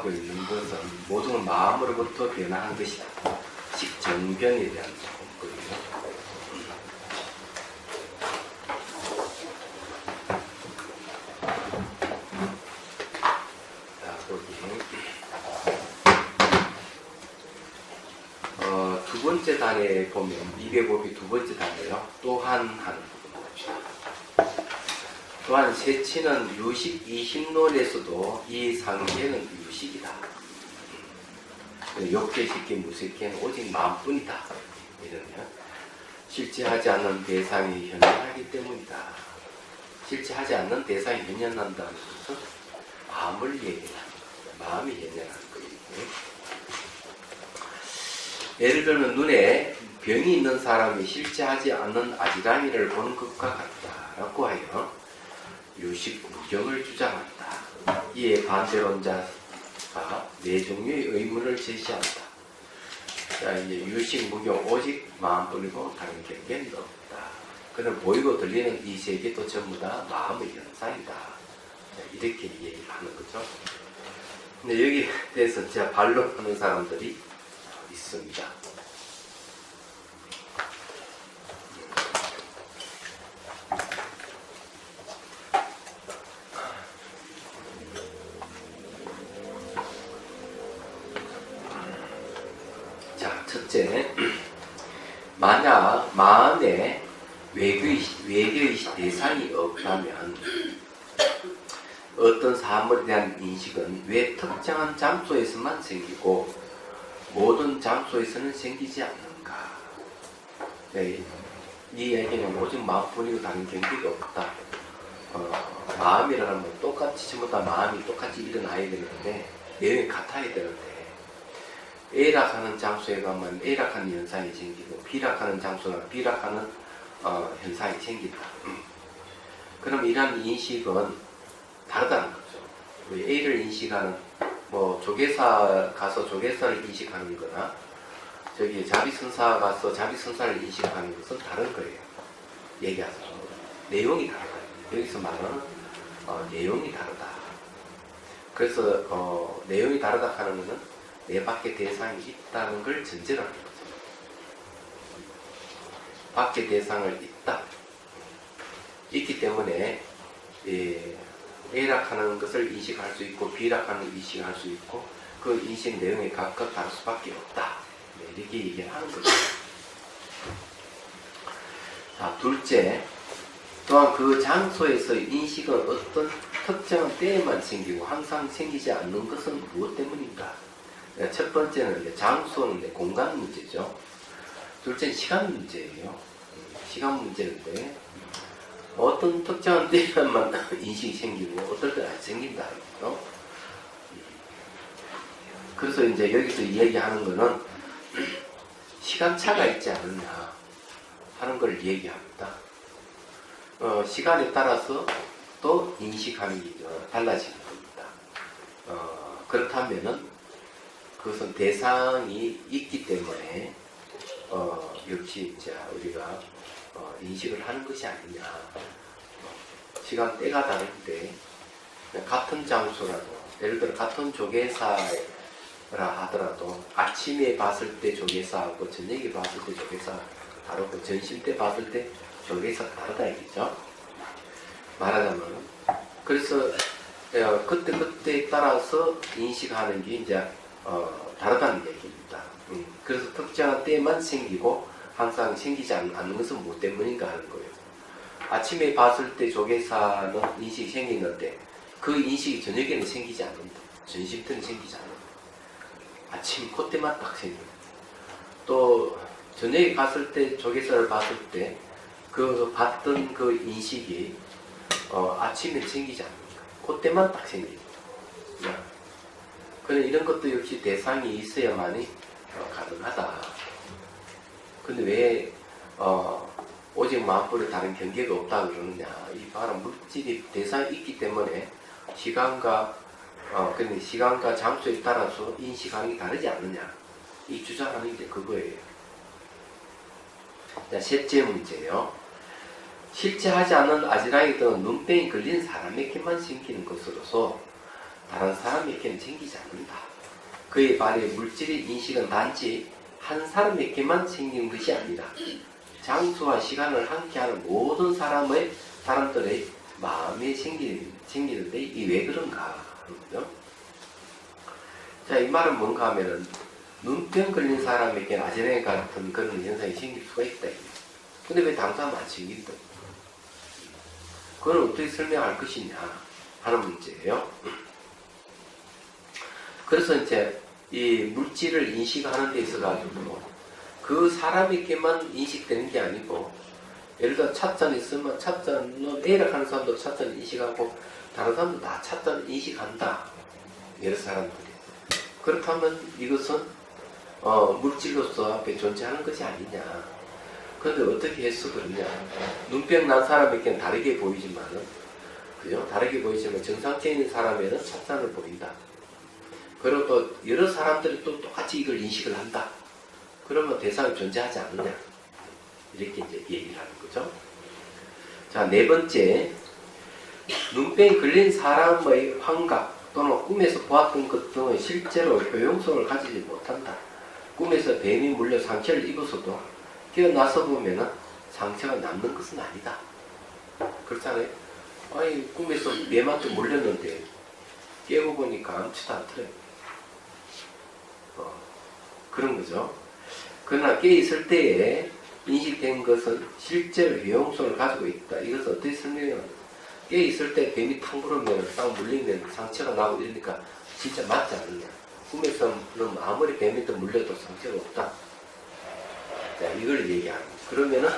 하고 있는 것은 모든 마음으로부터 변화한 것이다. 식정변에 대한 거거든요. 자, 거기 두 번째 단에 보면 미배법이 두 번째 단에요. 또한 하는 부분 봅시다. 또한 세치는 유식 이심론에서도 이 상계는 유식이다. 욕계, 식계, 무색계는 오직 마음뿐이다. 이러면 실체하지 않는 대상이 현현하기 때문이다. 실체하지 않는 대상이 현현한다는 것은 마음을 얘기하는 거예요. 마음이 현현하는 거예요. 예를 들면 눈에 병이 있는 사람이 실체하지 않는 아지랑이를 보는 것과 같다라고 하여 유식 무경을 주장한다. 이에 반대론자가 네 종류의 의문을 제시한다. 자, 이제 유식 무경 오직 마음뿐이고 다른 경계는 없다. 그는 보이고 들리는 이 세계도 전부 다 마음의 현상이다. 자, 이렇게 얘기하는 거죠. 근데 여기에 대해서 제가 반론하는 사람들이 있습니다. 첫째, 만약 마음에 외계의 대상이 없다면 어떤 사물에 대한 인식은 왜 특정한 장소에서만 생기고 모든 장소에서는 생기지 않는가? 네, 이 얘기는 오직 마음뿐이고 다른 경계가 없다. 마음이라는 건 똑같이 전부 다 마음이 똑같이 일어나야 되는데 내용이 같아야 되는데 A락하는 장소에 가면 A락하는 현상이 생기고 B락하는 장소나 B락하는 현상이 생긴다. 그럼 이러한 인식은 다르다는 거죠. A를 인식하는 조계사 가서 조계사를 인식하는 거나 저기 자비선사 가서 자비선사를 인식하는 것은 다른 거예요. 얘기하자. 내용이 다르다. 여기서 말하는 내용이 다르다. 그래서 내용이 다르다 하는 것은 내 밖에 대상이 있다는 걸 전제로 하는 거죠. 밖에 대상을 있기 때문에 A락하는 것을 인식할 수 있고 B락하는 것을 인식할 수 있고 그 인식 내용이 각각 다를 수밖에 없다. 이렇게 얘기를 하는 거죠. 자, 둘째, 또한 그 장소에서 인식은 어떤 특정한 때에만 생기고 항상 생기지 않는 것은 무엇 때문인가? 첫 번째는 장소는 공간 문제죠. 둘째는 시간 문제예요. 시간 문제인데 어떤 특정한 때만 인식이 생기고 어떨 때는 안 생긴다. 그래서 이제 여기서 얘기하는 거는 시간차가 있지 않느냐 하는 걸 얘기합니다. 시간에 따라서 또 인식하는 게 달라지는 겁니다. 그렇다면은 그것은 대상이 있기 때문에 역시 이제 우리가 인식을 하는 것이 아니냐. 시간대가 다른데 같은 장소라도 예를 들어 같은 조계사라 하더라도 아침에 봤을 때 조계사하고 저녁에 봤을 때 조계사 다르고 점심 때 봤을 때 조계사가 다르다 얘기죠. 말하자면 그래서 그때 따라서 인식하는 게 이제 다르다는 얘기입니다. 그래서 특정한 때만 생기고 항상 생기지 않는 것은 무엇 때문인가 하는 거예요. 아침에 봤을 때 조계사는 인식이 생기는데 그 인식이 저녁에는 생기지 않는다. 점심 때는 생기지 않는다. 아침 그때만 딱 생깁니다. 또 저녁에 갔을 때 조계사를 봤을 때 그 봤던 그 인식이 아침에 생기지 않는다. 그때만 딱 생깁니다. 그런데 이런 것도 역시 대상이 있어야만이 가능하다. 근데 왜 오직 마음뿐에 다른 경계가 없다 그러느냐? 이 바로 물질이 대상이 있기 때문에 근데 시간과 장소에 따라서 인식하는 게 다르지 않느냐? 이 주장하는 게 그거예요. 자, 셋째 문제요. 실체하지 않는 아지랑이 등은 눈병이 걸린 사람에게만 생기는 것으로서 다른 사람에게는 생기지 않는다. 그에 반해 물질의 인식은 단지 한 사람에게만 생기는 것이 아니다. 장소와 시간을 함께하는 모든 사람들의 마음에 생기는데 이 왜 그런가 하는 거죠. 자, 이 말은 뭔가 하면은 눈병 걸린 사람에게 아재랭이 같은 그런 현상이 생길 수가 있다. 근데 왜 다른 사람은 안 생긴다? 그걸 어떻게 설명할 것이냐 하는 문제예요. 그래서 이제 이 물질을 인식하는 데 있어가지고 그 사람에게만 인식되는 게 아니고, 예를 들어 찻잔 있으면 찻잔은 A라고 하는 사람도 찻잔 인식하고 다른 사람도 다 찻잔 인식한다. 여러 사람들이. 그렇다면 이것은 물질로서 앞에 존재하는 것이 아니냐. 그런데 어떻게 해석을 하냐. 눈병 난 사람에게는 다르게 보이지만은, 그죠? 다르게 보이지만 정상적인 사람에는 찻잔을 보인다. 그리고 또 여러 사람들이 또 똑같이 이걸 인식을 한다. 그러면 대상이 존재하지 않느냐. 이렇게 이제 얘기를 하는 거죠. 자, 네 번째. 눈병이 걸린 사람의 환각 또는 꿈에서 보았던 것 등은 실제로 효용성을 가지지 못한다. 꿈에서 뱀이 물려 상처를 입어서도 깨어나서 보면은 상처가 남는 것은 아니다. 그렇잖아요. 아니, 꿈에서 뱀한테 물렸는데 깨고 보니까 아무렇지도 않더래요. 그런 거죠. 그러나 깨있을 때에 인식된 것은 실제로 효용성을 가지고 있다. 이것을 어떻게 설명해요? 깨있을 때 뱀이 탁 물으면 딱 물리면 상처가 나고 이러니까 진짜 맞지 않느냐. 꿈에서는 아무리 뱀한테 물려도 상처가 없다. 자, 이걸 얘기하는 거예요. 그러면은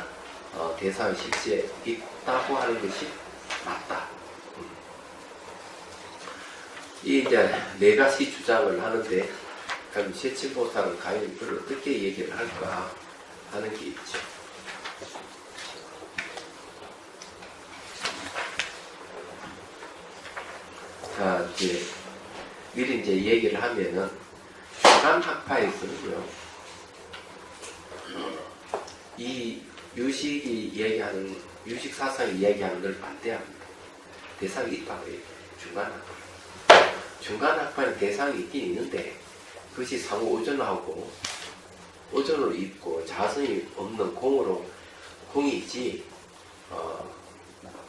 대상이 실제 있다고 하는 것이 맞다. 이 이제 네 가지 주장을 하는데, 그럼 세친보살은 과연 이걸 어떻게 얘기를 할까 하는 게 있죠. 자, 이제 미리 이제 얘기를 하면은 주간학파에서는요, 이 유식이 이야기하는, 유식 사상이 이야기하는 걸 반대합니다. 대상이 있다고 해요. 중간학파. 중간학파는 대상이 있긴 있는데 그것이 상호 오전하고 오전으로 있고 자성이 없는 공이 있지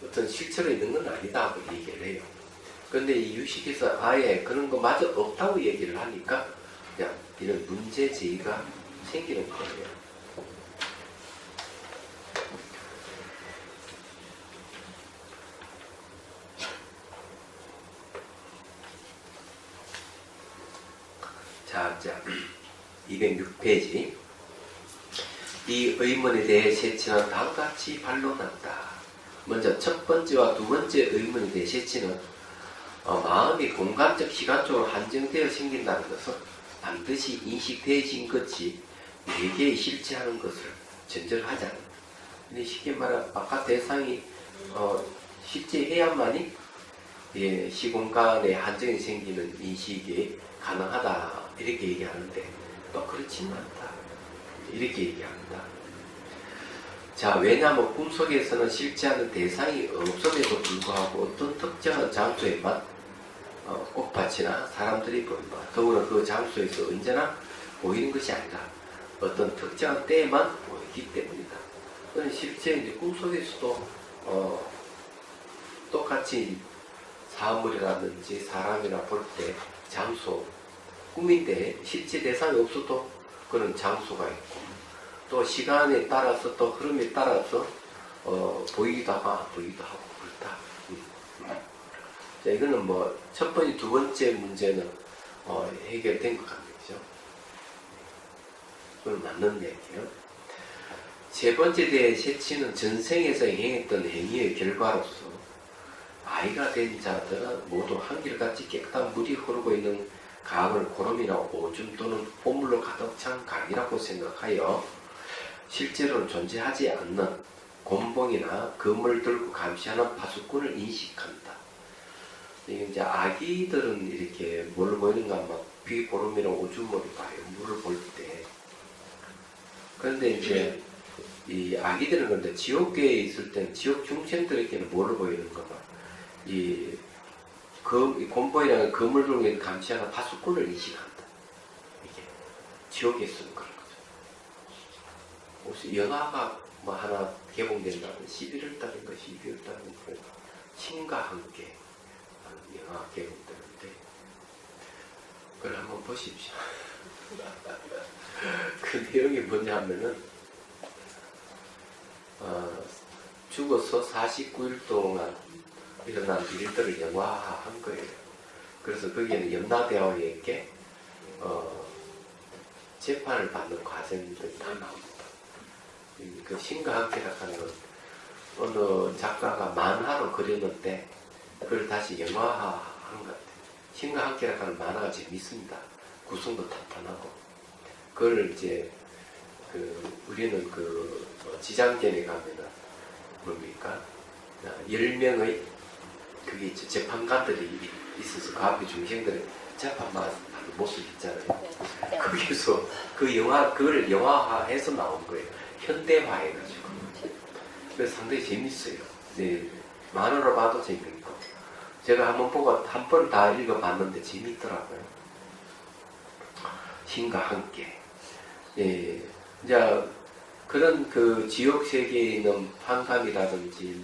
어떤 실체로 있는 건 아니다 하고 얘기를 해요. 그런데 이 유식에서 아예 그런 거 마저 없다고 얘기를 하니까 그냥 이런 문제 제기가 생기는 거예요. 자, 206페이지. 이 의문에 대해 세치는 다음같이 반론한다. 먼저 첫 번째와 두 번째 의문에 대해 세치는 마음이 공간적, 시간적으로 한정되어 생긴다는 것은 반드시 인식되어진 것이 내게 실체하는 것을 전제를 하지 않는다. 근데 쉽게 말하면 바깥 대상이 실제해야만이 시공간에 한정이 생기는 인식이 가능하다. 이렇게 얘기하는데 또 그렇지는 않다. 이렇게 얘기합니다. 자, 왜냐하면 꿈속에서는 실제하는 대상이 없음에도 불구하고 어떤 특정한 장소에만 꽃밭이나 사람들이 보인다. 더구나 그 장소에서 언제나 보이는 것이 아니라 어떤 특정한 때에만 보이기 때문이다. 그건 실제 이제 꿈속에서도 똑같이 사물이라든지 사람이나 볼 때 장소, 꿈인데 실제 대상이 없어도 그런 장소가 있고 또 시간에 따라서 또 흐름에 따라서 보이기도 하고 안 보이기도 하고 그렇다. 자, 이거는 뭐 첫 번째, 두 번째 문제는 해결된 것 같네요. 그죠? 그건 맞는 얘기예요. 세 번째 대해 세치는 전생에서 행했던 행위의 결과로서 아이가 된 자들은 모두 한결같이 깨끗한 물이 흐르고 있는 강을 고름이나 오줌 또는 보물로 가득 찬 강이라고 생각하여 실제로는 존재하지 않는 곤봉이나 금을 들고 감시하는 파수꾼을 인식한다. 이게 이제 아기들은 이렇게 뭘 보이는가 막 비고름이나 오줌으로 봐요. 물을 볼 때. 그런데 이제 이 아기들은 근데 지옥계에 있을 때는 지옥 중생들에게는 뭐를 보이는가 봐. 이 곰보이라는 그물 들고 있는 감시하는 파수꾼을 인식한다. 이게 지옥에서는 그런 거죠. 혹시 영화가 뭐 하나 개봉된다면 11월 달인가 12월 달인가 신과 함께 하는 영화 개봉되는데 그걸 한번 보십시오. 그 내용이 뭐냐 하면은 죽어서 49일 동안 일어난 일들을 영화화한 거예요. 그래서 거기에는 염라대왕에게 재판을 받는 과정들이 다 나옵니다. 그 신과 함께라는 건 어느 작가가 만화로 그렸는데 그걸 다시 영화화하는 것 같아요. 신과 함께라는 만화가 재밌습니다. 구성도 탄탄하고 그걸 이제 우리는 지장전에 가면은 뭡니까 10명의 그게 이제 재판관들이 있어서 그 앞에 중생들의 재판만 하는 모습 있잖아요. 네. 거기서 그걸 영화화해서 나온 거예요. 현대화해가지고. 그래서 상당히 재밌어요. 네, 만화로 봐도 재밌고. 제가 한번 보고 한 번 다 읽어봤는데 재밌더라고요. 신과 함께. 예, 이제 그런 지옥 세계에 있는 환감이라든지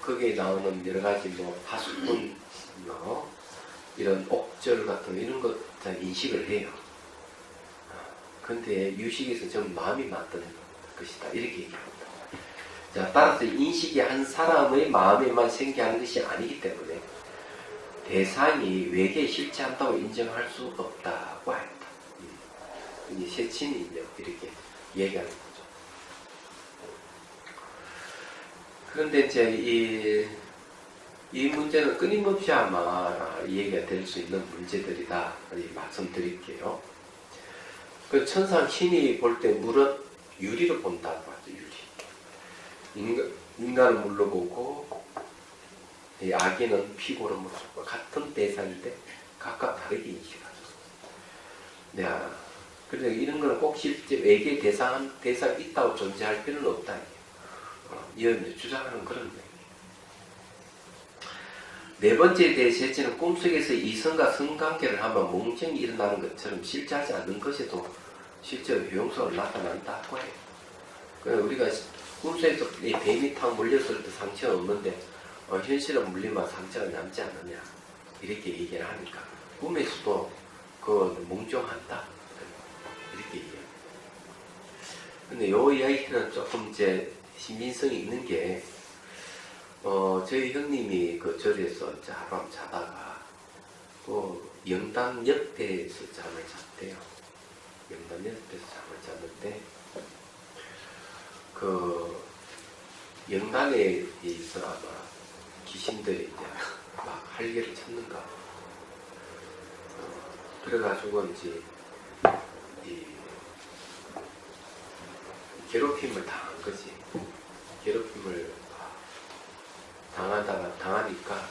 거기에 나오는 여러 가지 파수꾼 이런 옥절 같은 이런 것 다 인식을 해요. 근데 유식에서 전 마음이 만드는 것이다 이렇게 얘기합니다. 자, 따라서 인식이 한 사람의 마음에만 생겨하는 것이 아니기 때문에 대상이 외계에 실체한다고 인정할 수 없다고 합니다. 이제 세친인력 이렇게 얘기하는 거죠. 그런데 이제 이 문제는 끊임없이 아마 이해가 될 수 있는 문제들이다 말씀드릴게요. 그 천상 신이 볼 때 물은 유리로 본다고 하죠. 유리. 인간을 물로 보고 이 아기는 피고로 보고 같은 대상인데 각각 다르게 인식하죠. 네. 그래서 이런 거는 꼭 실제 외계 대상이 있다고 존재할 필요는 없다. 이런 주장하는 그런 거예요. 네 번째에 대해 셋째는 꿈속에서 이성과 성관계를 하면 몽정이 일어나는 것처럼 실제하지 않는 것에도 실제로 효용성을 나타난다고 해요. 그러니까 우리가 꿈속에서 이 뱀이 탁 물렸을 때 상처가 없는데 현실에 물리면 상처가 남지 않느냐 이렇게 얘기를 하니까 꿈에서도 몽정한다 이렇게 얘기해요. 근데 요 이야기는 조금 이제 신빙성이 있는 게 저희 형님이 그 절에서 이제 하룻밤 자다가 영당 옆에서 잠을 잤대요. 영당 옆에서 잠을 잤는데 영당에 있어 아마 귀신들이 이제 막 할개를 찾는가. 그래가지고 이제 이 괴롭힘을 당한 거지. 괴롭힘을 당하니까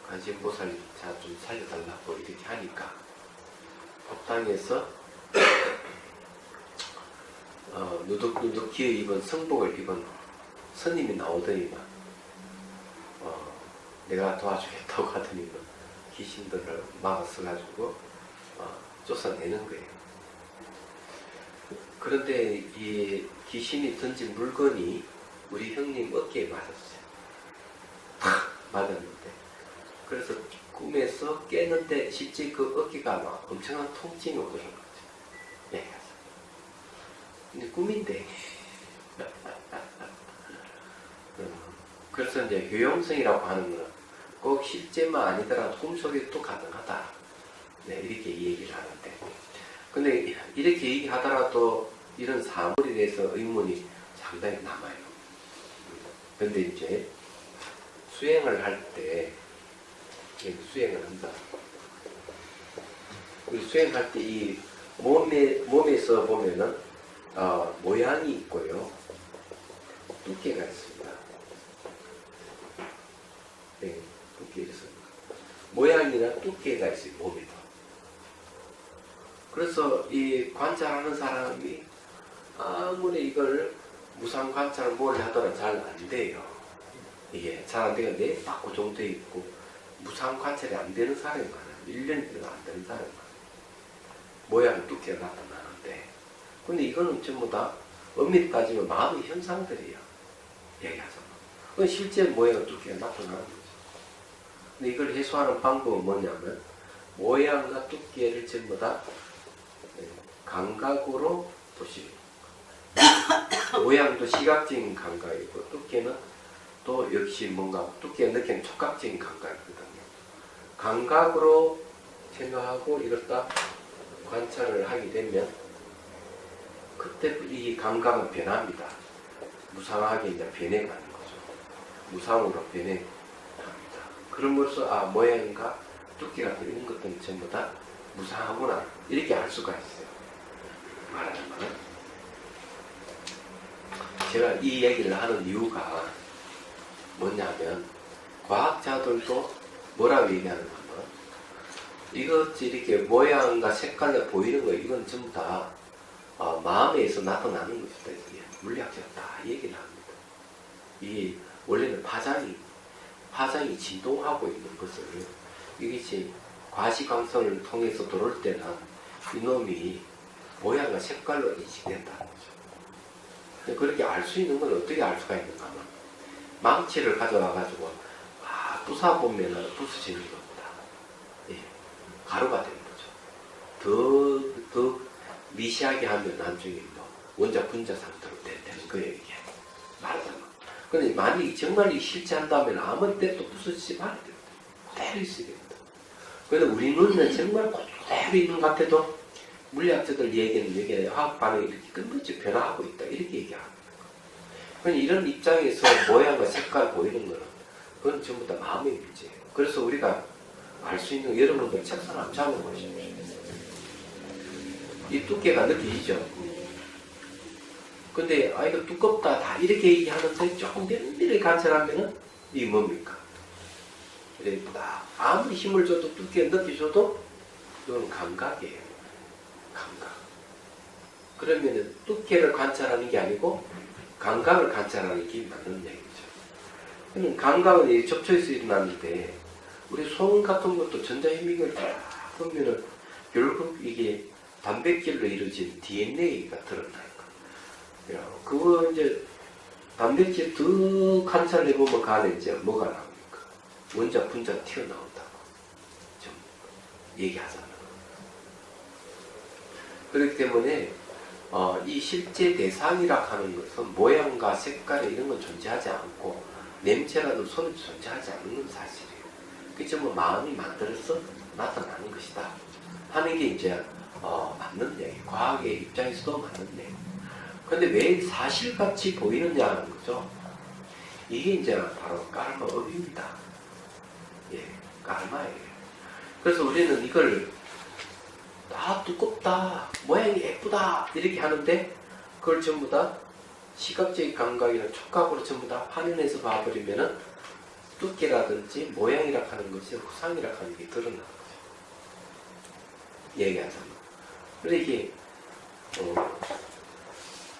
관심보살자 좀 살려달라고 이렇게 하니까 법당에서 누득누득 입은 성복을 입은 스님이 나오더니만 내가 도와주겠다고 하더니만 귀신들을 막아서가지고 쫓아내는 거예요. 그런데 이 귀신이 던진 물건이 우리 형님 어깨에 맞았어요. 탁 맞았는데 그래서 꿈에서 깼는데 실제 그 어깨가 막 엄청난 통증이 오더라는 거죠. 네. 근데 꿈인데 그래서 이제 효용성이라고 하는 건 꼭 실제만 아니더라도 꿈속에도 가능하다. 네, 이렇게 얘기를 하는데 근데 이렇게 얘기하더라도 이런 사물에 대해서 의문이 상당히 남아요. 근데 이제 수행을 할 때 수행을 한다. 우리 수행할 때 이 몸에서 보면은 모양이 있고요, 두께가 있습니다. 네, 두께가 있습니다. 모양이나 두께가 있어요, 몸에도. 그래서 이 관찰하는 사람이 아무리 이걸 무상 관찰을 뭘 하더라도 잘 안 돼요. 이게 잘 안 되게 딱 고정되어 있고 무상 관찰이 안 되는 사람이 많아요. 1년이나 안 되는 사람이 많아요. 모양 두께가 나타나는데 근데 이거는 전부 다 엄밀히 따지면 마음의 현상들이에요. 얘기하자면. 그건 실제 모양 두께가 나타나는 거죠. 근데 이걸 해소하는 방법은 뭐냐면 모양과 두께를 전부 다 감각으로 보시는 모양도 시각적인 감각이고 두께는 또 역시 뭔가 두께의 느끼는 촉각적인 감각이거든요. 감각으로 생각하고 이걸 딱 관찰을 하게 되면 그때 이 감각은 변합니다. 무상하게 이제 변해가는 거죠. 무상으로 변해갑니다. 그럼으로써 모양과 두께가 이런 것들은 전부 다 무상하구나 이렇게 알 수가 있어요. 말하자면 제가 이 얘기를 하는 이유가 뭐냐면 과학자들도 뭐라고 얘기하는 거면 이것이 이렇게 모양과 색깔로 보이는 거 이건 전부 다 마음에서 나타나는 것이다. 이게 물리학자가 다 얘기를 합니다. 이게 원래는 파장이 진동하고 있는 것을 이것이 과시광선을 통해서 들어올 때는 이놈이 모양과 색깔로 인식된다는 거죠. 그렇게 알 수 있는 건 어떻게 알 수가 있는가 하면 망치를 가져와가지고 부숴보면 부서지는 겁니다. 예, 가루가 되는 거죠. 더 미시하게 하면 나중에 원자 분자 상태로 되는 거예요. 이게 말하자면. 근데 만약에 정말 실제 한다면 아무 때도 부서지지 말아야 됩니다. 그대로 있어야 됩니다. 그런데 우리 눈은 정말 그대로 있는 것 같아도 물리학자들 얘기는 이게 화학 반응이 이렇게 끝없이 변화하고 있다 이렇게 얘기합니다. 그러니까 이런 입장에서 모양과 색깔 보이는 거는 그건 전부 다 마음의 문제예요. 그래서 우리가 알 수 있는 여러분들 책상 한번 잡아보십시오. 이 두께가 느껴지죠? 근데 이거 두껍다 다 이렇게 얘기하는데 조금 면밀히 관찰하면은 이게 뭡니까? 예쁘다. 아무리 힘을 줘도 두께 느껴져도 이건 감각이에요. 감각. 그러면은 두께를 관찰하는 게 아니고 감각을 관찰하는 게 맞는 얘기죠. 감각은 접촉에서 일어나는데 우리 손 같은 것도 전자현미경을 딱 보면은 결국 이게 단백질로 이루어진 DNA가 드러나요. 그거 이제 단백질 더 관찰해보면 그 안에 이제 뭐가 나옵니까? 원자 분자 튀어나온다고 좀 얘기하잖아요. 그렇기 때문에 이 실제 대상이라 하는 것은 모양과 색깔 이런 건 존재하지 않고 냄새라도 소리도 존재하지 않는 건 사실이에요. 그게 전부 마음이 만들어서 나타나는 것이다 하는 게 이제 맞는 얘기, 과학의 입장에서도 맞는 얘기. 근데 왜 사실같이 보이느냐는 거죠. 이게 이제 바로 까르마업입니다. 예, 까르마예요. 그래서 우리는 이걸 두껍다, 모양이 예쁘다 이렇게 하는데 그걸 전부 다 시각적인 감각이나 촉각으로 전부 다 화면에서 봐버리면은 두께라든지 모양이라 하는 것이 후상이라 하는 게 드러나는 거죠. 얘기하자면. 그런데 이게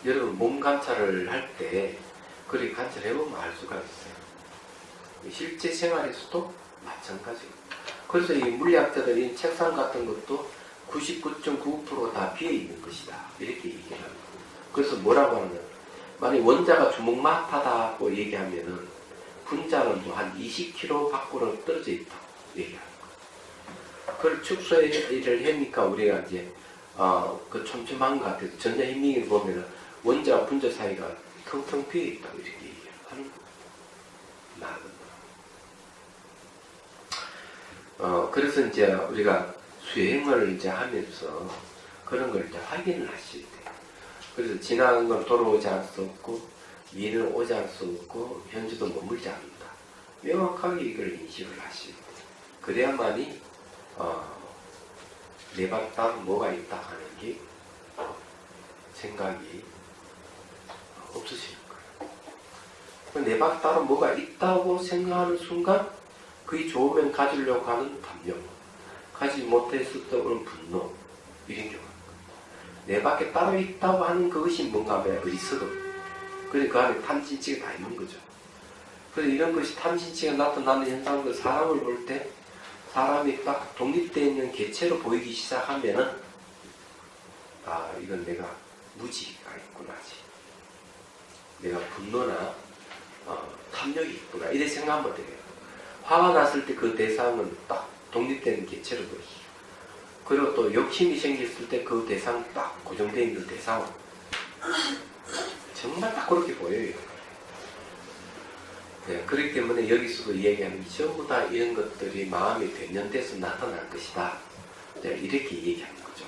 여러분 몸 관찰을 할 때 그렇게 관찰해보면 알 수가 있어요. 실제 생활에서도 마찬가지입니다. 그래서 이 물리학자들이 책상 같은 것도 99.9% 다 비어있는 것이다 이렇게 얘기를 합니다. 그래서 뭐라고 하느냐, 만약 원자가 주먹만하다고 얘기하면은 분자는 뭐 한 20km 밖으로 떨어져 있다고 얘기하는 거예요. 그걸 축소를 하니까 우리가 이제 그 촘촘한 것 같아서 전자현미경을 보면은 원자와 분자 사이가 텅텅 비어있다고 이렇게 얘기를 하는 거예요. 그래서 이제 우리가 수행을 이제 하면서 그런 걸 이제 확인을 하셔야 돼요. 그래서 지나간 건 돌아오지 않을 수 없고, 미래는 오지 않을 수 없고, 현재도 머물지 않는다. 명확하게 이걸 인식을 하셔야 돼요. 그래야만이, 내 발 따로 뭐가 있다 하는 게 생각이 없으시는 거예요. 내 발 따로 뭐가 있다고 생각하는 순간, 그게 좋으면 가지려고 하는 담력, 가지 못했을 때 오는 분노, 이런 경우. 내 밖에 따로 있다고 하는 그것이 뭔가 하면 어리석음. 그래서 그 안에 탐진치가 다 있는 거죠. 그래서 이런 것이 탐진치가 나타나는 현상들, 사람을 볼 때 사람이 딱 독립되어 있는 개체로 보이기 시작하면은 아, 이건 내가 무지가 있구나, 내가 분노나 탐욕이 있구나, 이래 생각하면 돼요. 화가 났을 때 그 대상은 딱 독립되는 개체로 보이죠. 그리고 또 욕심이 생겼을 때 그 대상 딱 고정되어 있는 대상은 정말 딱 그렇게 보여요. 네, 그렇기 때문에 여기서도 이야기하는 게 전부 다 이런 것들이 마음이 변연돼서 나타날 것이다. 네, 이렇게 얘기하는 거죠.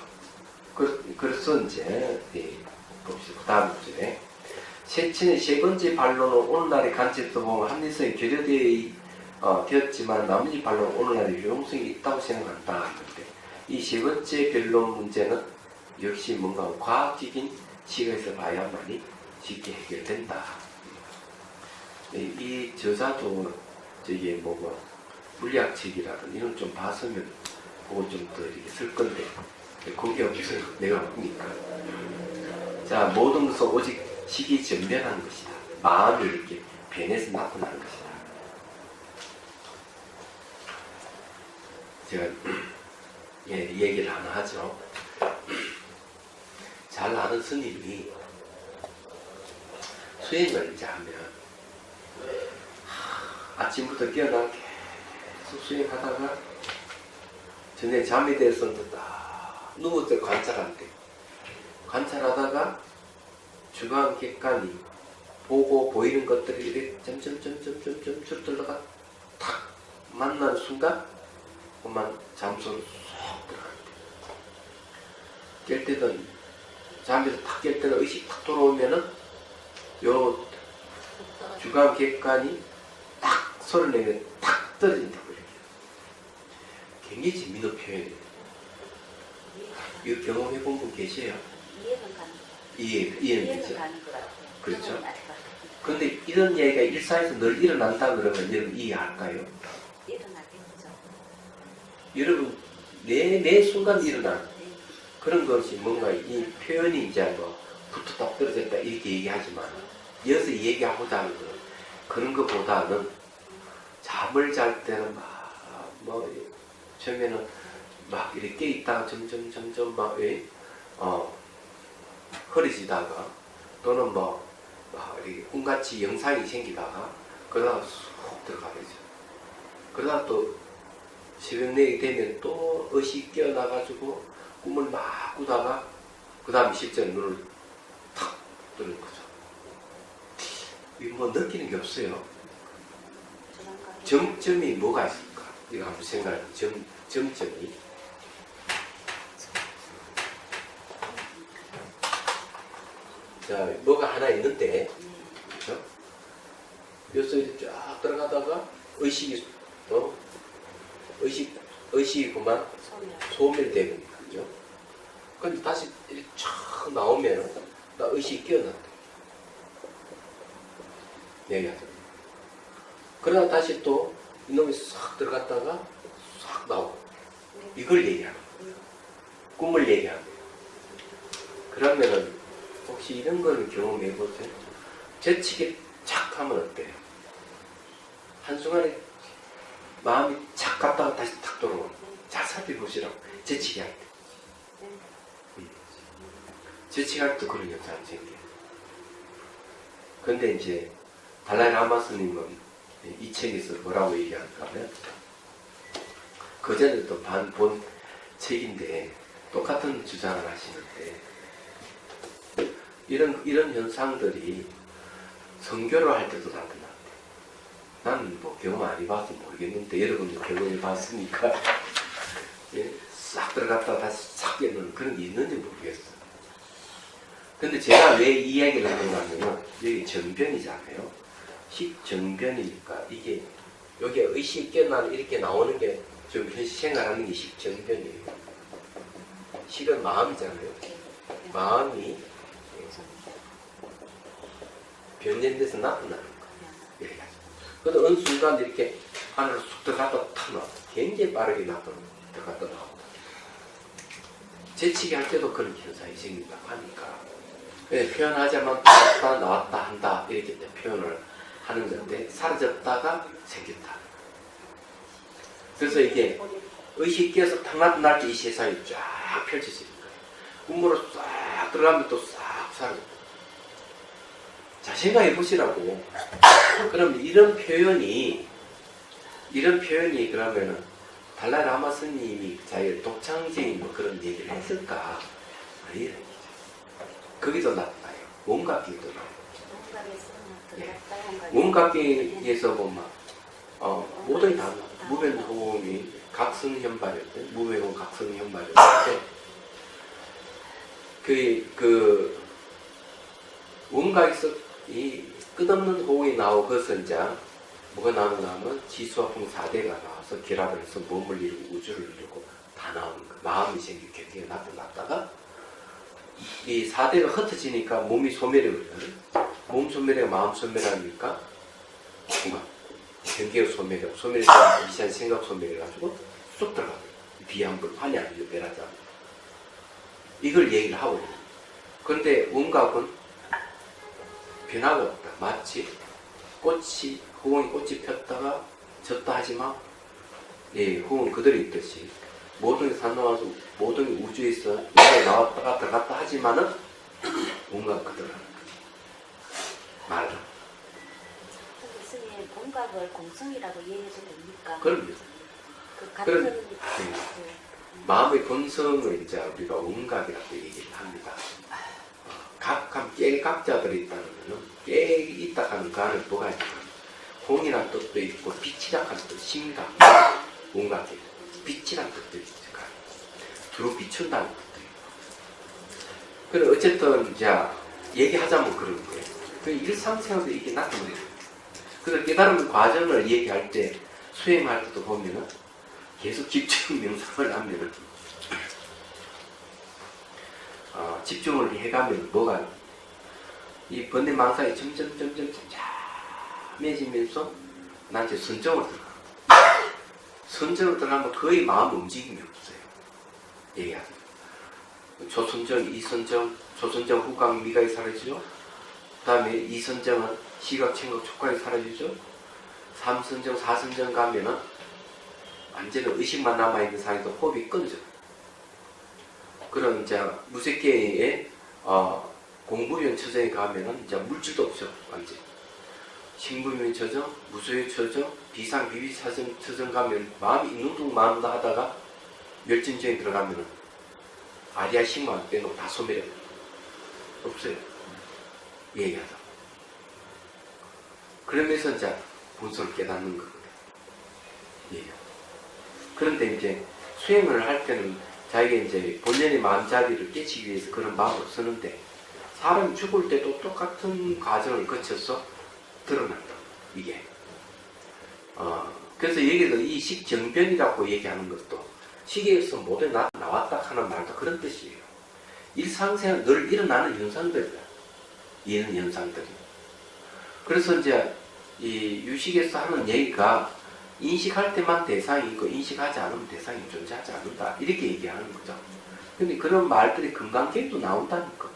그래서 이제 봅시다. 그 다음 문제. 세친의 세 번째 반론은 오늘날의 관점에서 보면 합리성이 되었지만 나머지 반론은 오늘날의 유용성이 있다고 생각한다. 하는데 이 세 번째 변론 문제는 역시 뭔가 과학적인 시각에서 봐야만이 쉽게 해결된다. 이 저자도 저기 물리학책이라든 이런 좀 봤으면 그거 좀 더 이렇게 쓸 건데 거기 없어요. 내가 보니까. 자, 모든 것은 오직 식이 전변하는 것이다. 마음이 이렇게 변해서 나타나는 것이다. 제가 얘기를 하나 하죠. 잘 아는 스님이 수행을 이제 하면 아침부터 깨어나 계속 수행하다가 전에 잠이 들었는데 딱 누워서 관찰한대. 관찰하다가 주간 객관이 보고 보이는 것들이 이렇게 점점점점점 줄들러가 탁 만나는 순간 그만 잠소로 쏙 들어간대. 깰 때는 잠에서 탁 깰 때는 의식 탁 돌아오면은 요 주간 객관이 딱 소리를 내면 탁 떨어진다고 이렇게. 굉장히 재미있는 표현이에요. 이거 경험해본 분 계세요? 이해는 가는 것 이해는 되죠? 가는 것 같아요. 그렇죠? 근데 이런 얘기가 일상에서 늘 일어난다 그러면 여러분 이해할까요? 일어나겠죠. 여러분 매 순간 일어나는 그런 것이 뭔가 이 표현이 이제 붙었다 떨어졌다 이렇게 얘기하지만 여기서 얘기하고자 하는 건 그런 것보다는 잠을 잘 때는 처음에는 막 이렇게 있다가 점점 흐려지다가 또는 이렇게 꿈같이 영상이 생기다가 그러다가 쑥 들어가죠. 그러다가 또 새벽 내게 되면 또 의식이 깨어나가지고 꿈을 막 꾸다가 그 다음에 실제 눈을 탁 뜨는 거죠. 이거 느끼는 게 없어요. 정점이 뭐가 있을까? 이거 한번 생각해. 정점이. 자, 뭐가 하나 있는데, 그죠? 여기서 쫙 들어가다가 의식이 그만 소멸되는 거죠. 근데 다시 이렇게 쫙 나오면 나 의식이 깨어난다. 얘기하죠. 그러다 다시 또 이놈이 싹 들어갔다가 싹 나오고 이걸 얘기하는 거예요. 꿈을 얘기하는 거예요. 그러면은 혹시 이런 걸 경험해 보세요. 재치게 착 하면 어때요? 한순간에 마음이 착 갔다가 다시 탁 돌아오는 거예요. 잘 살펴보시라고. 재치게 할 때. 재치게 할 때 그런 현상이 생겨요. 근데 이제 달라이 라마 스님은 이 책에서 뭐라고 얘기하는가 하면 그 전에도 본 책인데 똑같은 주장을 하시는데 이런 현상들이 선교를 할 때도 나타난대. 나는 경험 안 해봐서 모르겠는데 여러분도 경험해 봤으니까 예? 싹 들어갔다가 다시 싹 깨는 그런 게 있는지 모르겠어. 근데 제가 왜 이 이야기를 하냐면 여기 정변이잖아요. 식정변이니까 이게 여기 의식 깨어나는 이렇게 나오는 게 좀 현실 생활하는 게 식정변이에요. 식은 마음이잖아요. 마음이 변연돼서 나타나는 거예요. 그런데 어느 순간 이렇게 안으로 쑥 들어갔다 탁 나와. 굉장히 빠르게 들어갔다 나온다. 재치기 할 때도 그런 현상이 생긴다고 하니까 표현하자면 들어갔다 나왔다 한다 이렇게 표현을 하는 건데 사라졌다가 생겼다. 그래서 이게 의식이 깨서 탁날 때 이 세상이 쫙 펼쳐지는 거예요. 꿈으로 싹 들어가면 또 싹 사라져. 자, 생각해 보시라고. 그럼 이런 표현이 그러면은 달라이 라마 스님이 자기 독창적인 뭐 그런 얘기를 했을까? 아니라는 얘기죠. 거기도 나타나요. 몸각기도 나와요. 몸각기에서 보면 모든 다 무변호흡이 각성현발일 때, 무변호흡 각성현발일 때, 그 몸각에서 이 끝없는 호흡이 나오고 그것은 이제 뭐가 나오는가 하면 지수화풍 4대가 나와서 결합을 해서 몸을 이루고 우주를 이루고 다 나오는 거. 마음이 생기고 경계가 나타났다가 이 4대가 흩어지니까 몸이 소멸해버려요. 몸 소멸해가 마음 소멸하니까 중간 경계가 소멸하고 소멸해서 미세한 생각 소멸해가지고 쑥 들어가요. 비양불 환희하는 멸하자. 이걸 얘기를 하고 있는 거예요. 그런데 음각은 변화가 없다. 마치 호응이 꽃이 폈다가 졌다 하지만 호응은 그대로 있듯이 모든 게 산나와서 모든 게 우주에서 나왔다가 들어갔다 하지만은 음각 그대로 하는 거지. 말라. 스님 공각을 공성이라고 이해해도 됩니까? 그럼요. 그 같은 마음의 본성을 이제 우리가 음각이라고 얘기를 합니다. 각한 깨각자들이 있다는 것은 깨 있다 하는 그 안에 뭐가 있냐면 공이란 뜻도 있고 빛이란 뜻도 심감, 음각이 빛이란 뜻도 있고 두루 비춘다는 뜻도 있고. 그래 어쨌든 이제 얘기하자면 그런 거예요. 그 일상생활도 이게 나타나요. 그래서 깨달음 과정을 얘기할 때 수행할 때도 보면은 계속 집중 명상을 하면은 집중을 해가면 뭐가 이 번뇌망상이 점점 잠잠해지면서 난 이제 선정을 들어가. 선정을 들어가면 거의 마음 움직임이 없어요. 얘기하자. 초선정, 이선정, 초선정 후각 미각이 사라지죠. 그 다음에 이선정은 시각, 청각, 촉각이 사라지죠. 삼선정, 사선정 가면은 완전히 의식만 남아있는 상황에서 호흡이 끊어져. 그런 이제 무색계의 공부면 처정에 가면은 이제 물질도 없죠. 완전. 식무면 처정, 무소유 처정, 비상 비비 처정 가면 마음이 있는 둥 마음다 하다가 멸진정에 들어가면은 아리아 식만 빼놓고 다 소멸해. 없어요. 얘기하자. 그러면서 이제 본성을 깨닫는 거거든요. 얘기하자. 그런데 이제 수행을 할 때는 자기가 이제 본연의 마음자리를 깨치기 위해서 그런 마음을 쓰는데 사람이 죽을 때도 똑같은 과정을 거쳐서 드러난다. 이게. 그래서 여기서 이 식정변이라고 얘기하는 것도 식에서 모두 나왔다 하는 말도 그런 뜻이에요. 일상생활 늘 일어나는 현상들이야. 이런 현상들이. 그래서 이제 이 유식에서 하는 얘기가 인식할 때만 대상이 있고 인식하지 않으면 대상이 존재하지 않는다. 이렇게 얘기하는 거죠. 근데 그런 말들이 금강경도 나온다니까.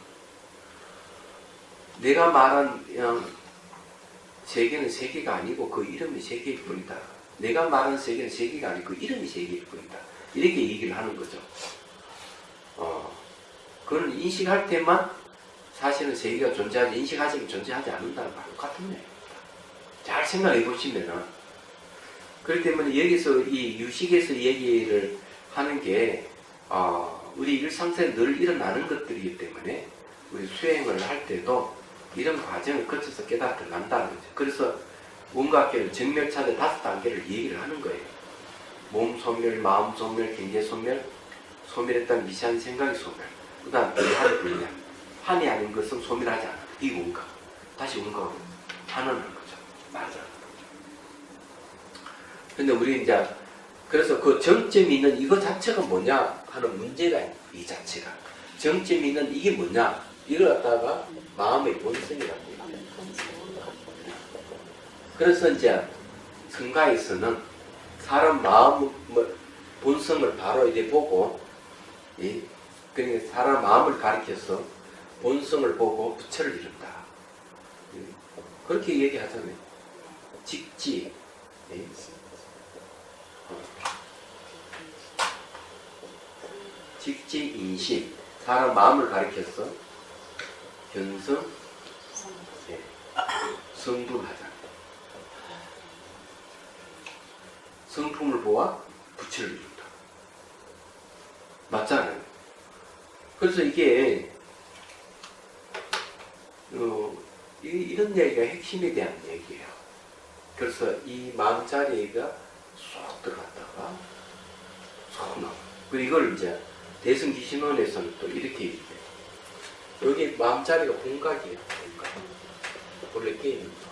내가 말한 세계는 세계가 아니고 그 이름이 세계일 뿐이다. 내가 말한 세계는 세계가 아니고 그 이름이 세계일 뿐이다. 이렇게 얘기를 하는 거죠. 그걸 인식할 때만 사실은 세계가 존재하지 인식하지 않으면 존재하지 않는다는 말과 같은 얘기입니다. 잘 생각해 보시면은 그렇기 때문에 여기서 이 유식에서 얘기를 하는 게 우리 일상생활에 늘 일어나는 것들이기 때문에 우리 수행을 할 때도 이런 과정을 거쳐서 깨달아 들어간다는 거죠. 그래서 원각계는 정멸차대 5단계를 얘기를 하는 거예요. 몸 소멸, 마음 소멸, 경계 소멸, 소멸했다는 미세한 생각이 소멸. 그 다음 한이 불량. 한이 아닌 것은 소멸하지 않아. 이 원각. 다시 원각으로 환원하는 거죠. 맞아. 근데 우리 이제 그래서 그 정점이 있는 이거 자체가 뭐냐 하는 문제가 이 자체가 정점이 있는 이게 뭐냐 이걸 갖다가 마음의 본성이라고 얘기해요. 그래서 이제 성가에서는 사람 마음 본성을 바로 이제 보고 그러니까 사람 마음을 가리켜서 본성을 보고 부처를 이룬다. 그렇게 얘기하잖아요. 직지, 예? 직지 인심, 사람 마음을 가리켰어. 견성, 예. 성불하자. 성품을 보아 부치를 이룬다. 맞잖아요. 그래서 이게 이런 얘기가 핵심에 대한 얘기예요. 그래서 이 마음자리가 쏙 들어갔다가 쏙 나와. 그리고 이걸 이제 대승기신론에서는 또 이렇게 얘기해요. 여기 마음자리가 공각이에요. 공각. 원래 게임입니다.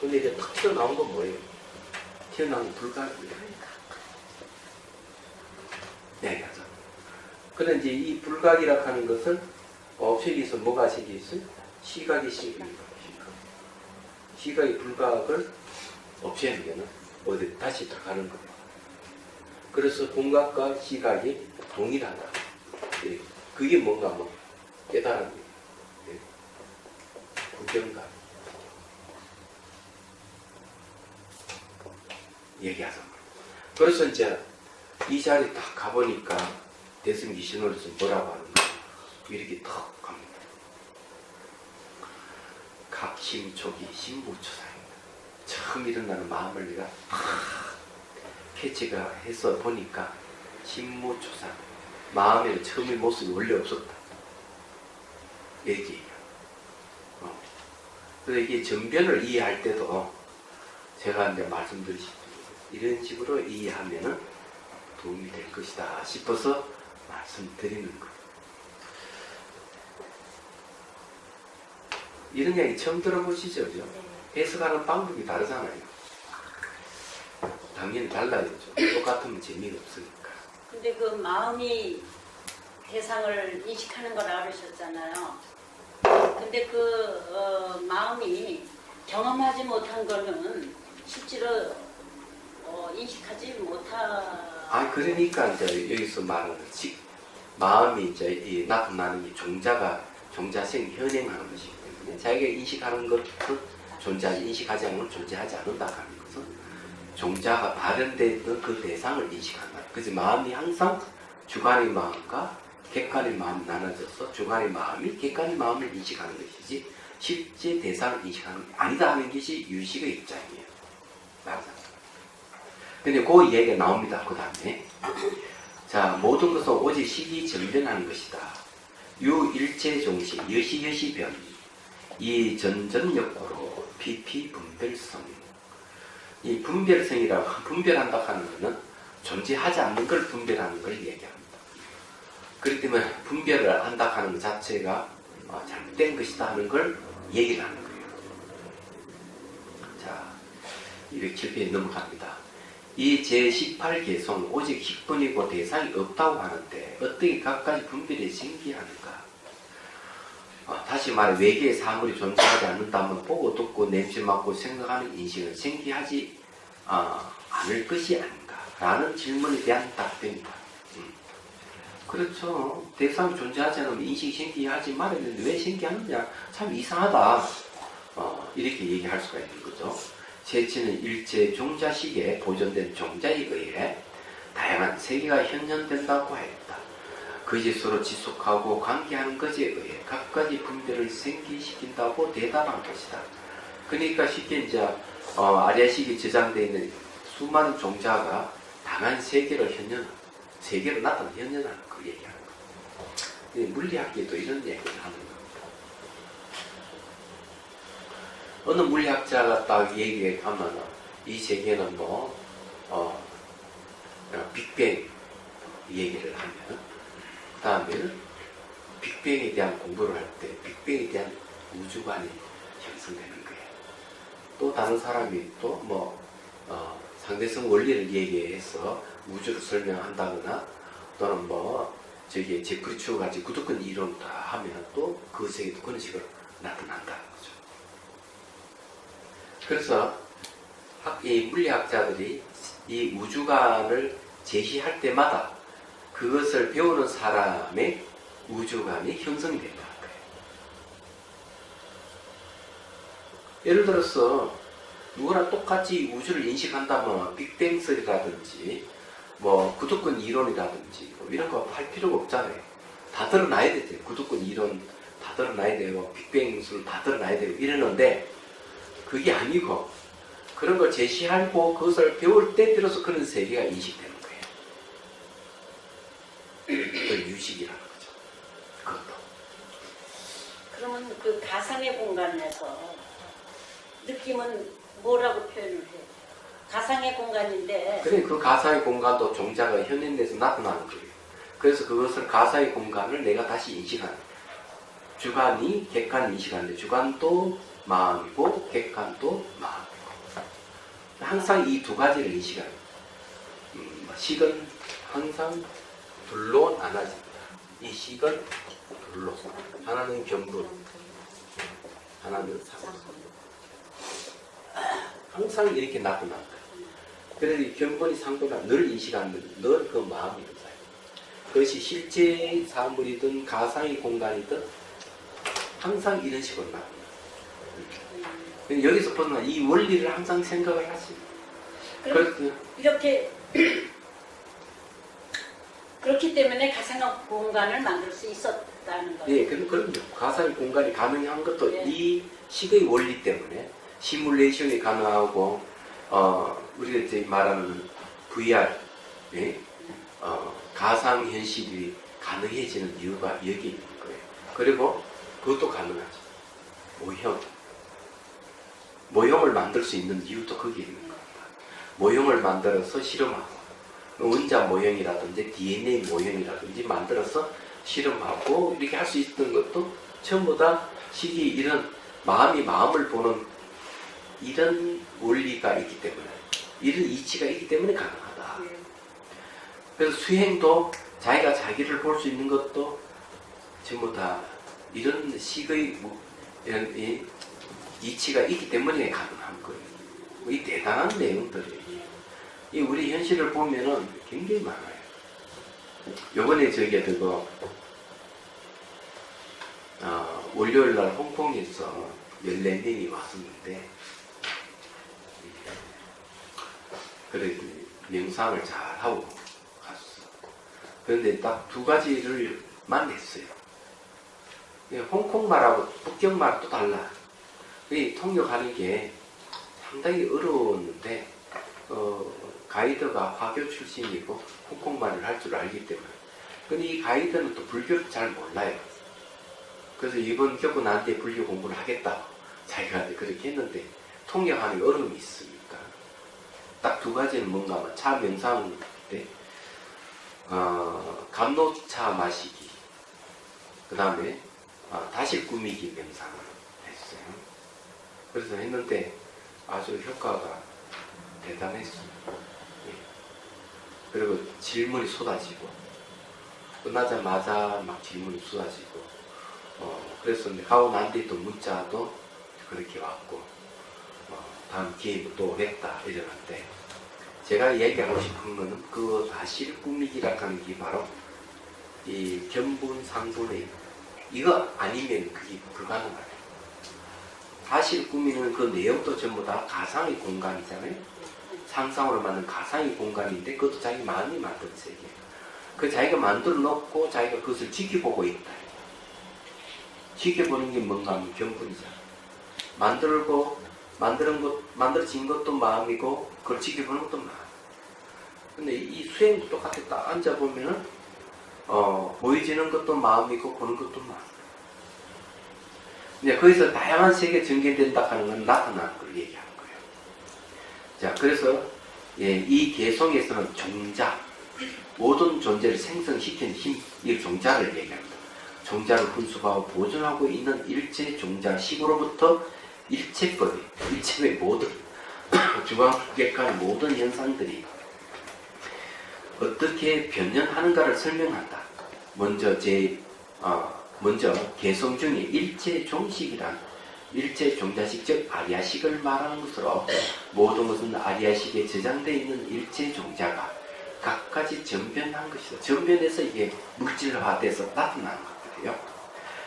근데 이제 탁 튀어나온 건 뭐예요? 튀어나온 불각이에요. 네, 맞아. 그런데 이제 이 불각이라 하는 것은 색에서 뭐가 색이 있어요? 시각이 시각입니다. 시각이 불각을 없애는 어디 다시 들어가는 거예요. 그래서 공각과 시각이 동일하다. 예. 그게 뭔가 뭐 깨달은 거예요. 예. 구경각. 얘기하자. 그래서 이제 이 자리에 딱 가보니까 대승기신으로서 뭐라고 하는가 이렇게 턱 갑니다. 각심초기 신무초사입니다. 처음 일어나는 마음을 내가 캐치가 해서 보니까 신무초사 마음에는 처음의 모습이 원래 없었다. 얘기예요. 그래서 이게 전변을 이해할 때도 제가 이제 말씀드리신 이런 식으로 이해하면은 도움이 될 것이다 싶어서 말씀드리는 거예요. 이런 얘기 처음 들어보시죠? 그죠? 해석하는 방법이 다르잖아요. 당연히 달라야죠. 똑같으면 재미가 없으니까. 근데 그 마음이 대상을 인식하는 거라 그러셨잖아요. 근데 그 마음이 경험하지 못한 거는 실제로 인식하지 못하. 그러니까 이제 여기서 말하는 마음이 이제 이 나타나는 이 종자생 현행하는 것이기 때문에 자기가 인식하는 것은 인식하지 않으면 존재하지 않는다 하는 것은 종자가 발현되던 그 대상을 인식한다. 그래서 마음이 항상 주관의 마음과 객관의 마음이 나눠져서 주관의 마음이 객관의 마음을 인식하는 것이지 실제 대상을 인식하는 게 아니다 하는 것이 유식의 입장이에요. 맞아. 근데 그 얘기가 나옵니다. 그 다음에 자, 모든 것은 오직 식이 전변하는 것이다. 유일체종식 여시여시변 이 전전역고로 피피분별성. 이 분별성이라고 분별한다 하는 것은 존재하지 않는 걸 분별하는 걸 얘기합니다. 그렇기 때문에 분별을 한다 하는 것 자체가 잘못된 것이다 하는 걸 얘기를 하는 거예요. 자, 207페이지 넘어갑니다. 이 제18개성 오직 식분이고 대상이 없다고 하는데 어떻게 각가지 분별이 생기하는가? 다시 말해 외계의 사물이 존재하지 않는다면 보고 듣고 냄새 맡고 생각하는 인식은 생기하지 않을 것이 아닌가? 라는 질문에 대한 답변이다. 그렇죠. 대상이 존재하지 않으면 인식이 생기하지 말았는데 왜 생기하느냐? 참 이상하다. 이렇게 얘기할 수가 있는 거죠. 세치는 일체 종자식에 보존된 종자에 의해 다양한 세계가 현현된다고 하였다. 거짓으로 지속하고 관계하는 것에 의해 각가지 분별을 생기시킨다고 대답한 것이다. 그러니까 쉽게 이제 아리아식이 저장되어 있는 수많은 종자가 다양한 세계로 나타나는 현현하는 그 얘기하는 거예요. 물리학계도 이런 얘기를 하는 거예요. 어느 물리학자가 딱 얘기하면 이 세계는 빅뱅 얘기를 하면 그 다음에는 빅뱅에 대한 공부를 할 때 빅뱅에 대한 우주관이 형성되는 거예요. 또 다른 사람이 또 상대성 원리를 얘기해서 우주를 설명한다거나 또는 제프리 츄 같이 구두권 이론을 다 하면 또 그 세계도 그런 식으로 나타난다는 거죠. 그래서 이 물리학자들이 이 우주관을 제시할 때마다 그것을 배우는 사람의 우주관이 형성이 된다는 거예요. 예를 들어서 누구나 똑같이 우주를 인식한다면 빅뱅설이라든지 뭐 구두권 이론이라든지 뭐 이런 거 할 필요가 없잖아요. 다 드러나야 되죠. 구두권 이론 다 드러나야 되고 빅뱅술 다 드러나야 되고 이러는데 그게 아니고 그런 걸 제시하고 그것을 배울 때 비로소 그런 세계가 인식되는 거예요. 그걸 유식이라는 거죠. 그것도. 그러면 그 가상의 공간에서 느낌은 뭐라고 표현을 해요? 가상의 공간인데 그래 그 가상의 공간도 종자가 현현에서 나타나는 거예요. 그래서 그것을 가상의 공간을 내가 다시 인식하는 거예요. 주관이 객관 인식하는데 주관도 마음이고 객관도 마음이고 항상 이 두 가지를 인식하는 거예요. 식은 항상 둘로 나눠집니다. 이 식은 둘로 하나는 견분 하나는 상분 항상 이렇게 나타나는 거예요. 그래서 이 견본이 상도가 늘 인식하는 늘 그 마음이 있어요. 그것이 실제 사물이든 가상의 공간이든 항상 이런 식으로 나옵니다. 여기서 보면 이 원리를 항상 생각을 하십니다. 그래서 이렇게 그렇기 때문에 가상의 공간을 만들 수 있었다는 거예요. 예, 그럼요. 가상의 공간이 가능한 것도 네. 이 식의 원리 때문에 시뮬레이션이 가능하고 우리가 이제 말하는 VR, 예? 가상 현실이 가능해지는 이유가 여기 있는 거예요. 그리고 그것도 가능하죠. 모형을 만들 수 있는 이유도 거기에 있는 겁니다. 모형을 만들어서 실험하고 원자 모형이라든지 DNA 모형이라든지 만들어서 실험하고 이렇게 할 수 있던 것도 전부 다 식이 이런 마음이 마음을 보는 이런 원리가 있기 때문에 이런 이치가 있기 때문에 가능하다. 그래서 수행도 자기가 자기를 볼 수 있는 것도 전부 다 이런 식의 이런 이치가 있기 때문에 가능한 거예요. 이 대단한 내용들이에요. 이 우리 현실을 보면은 굉장히 많아요. 요번에 저기 월요일 날 홍콩에서 14명이 왔었는데 그래 명상을 잘 하고 갔어. 그런데 딱 두 가지를만 했어요. 홍콩말하고 북경말 또 달라. 통역하는 게 상당히 어려웠는데 가이드가 화교 출신이고 홍콩말을 할 줄 알기 때문에. 근데 이 가이드는 또 불교를 잘 몰라요. 그래서 이번 겪고 난 뒤에 불교 공부를 하겠다고 자기가 그렇게 했는데 통역하는 게 어려움이 있으니까 딱 두 가지는 뭔가 하면 차 명상 때 감로차 마시기 그 다음에 다시 꾸미기 명상을 했어요. 그래서 했는데 아주 효과가 대단했어요. 예. 그리고 질문이 쏟아지고 끝나자마자 막 질문이 쏟아지고 그래서 가고 난 뒤에 또 문자도 그렇게 왔고 다음 기회에 또 오겠다 이러는데 제가 얘기하고 싶은 거는 그 다시 꾸미기라고 하는 게 바로 이 견분 상분의 이거 아니면 그게 불가능해요. 사실 꾸미는 그 내용도 전부 다 가상의 공간이잖아요. 상상으로 만든 가상의 공간인데 그것도 자기 마음이 만든 세계. 그 자기가 만들어 놓고 자기가 그것을 지켜보고 있다. 지켜보는 게 뭔가 하면 견분이잖아. 만들어진 것도 마음이고 그걸 지켜보는 것도 마음. 근데 이 수행도 똑같아. 딱 앉아보면은 보여지는 것도 마음이고 보는 것도 마음. 이제 거기서 다양한 세계 전개된다 하는 건 나타나는 걸 얘기하는 거예요. 자, 그래서 이 개성에서는 종자, 모든 존재를 생성시키는 힘, 이 종자를 얘기합니다. 종자를 분수하고 보존하고 있는 일체 종자식으로부터 일체법이, 일체의 모든 주관객관의 모든 현상들이 어떻게 변연하는가를 설명한다. 먼저 개성 중에 일체 종식이란 일체 종자식 즉 아리아식을 말하는 것으로 모든 것은 아리아식에 저장되어 있는 일체 종자가 각가지 전변한 것이다. 전변해서 이게 물질화돼서 나타나는 것들이에요.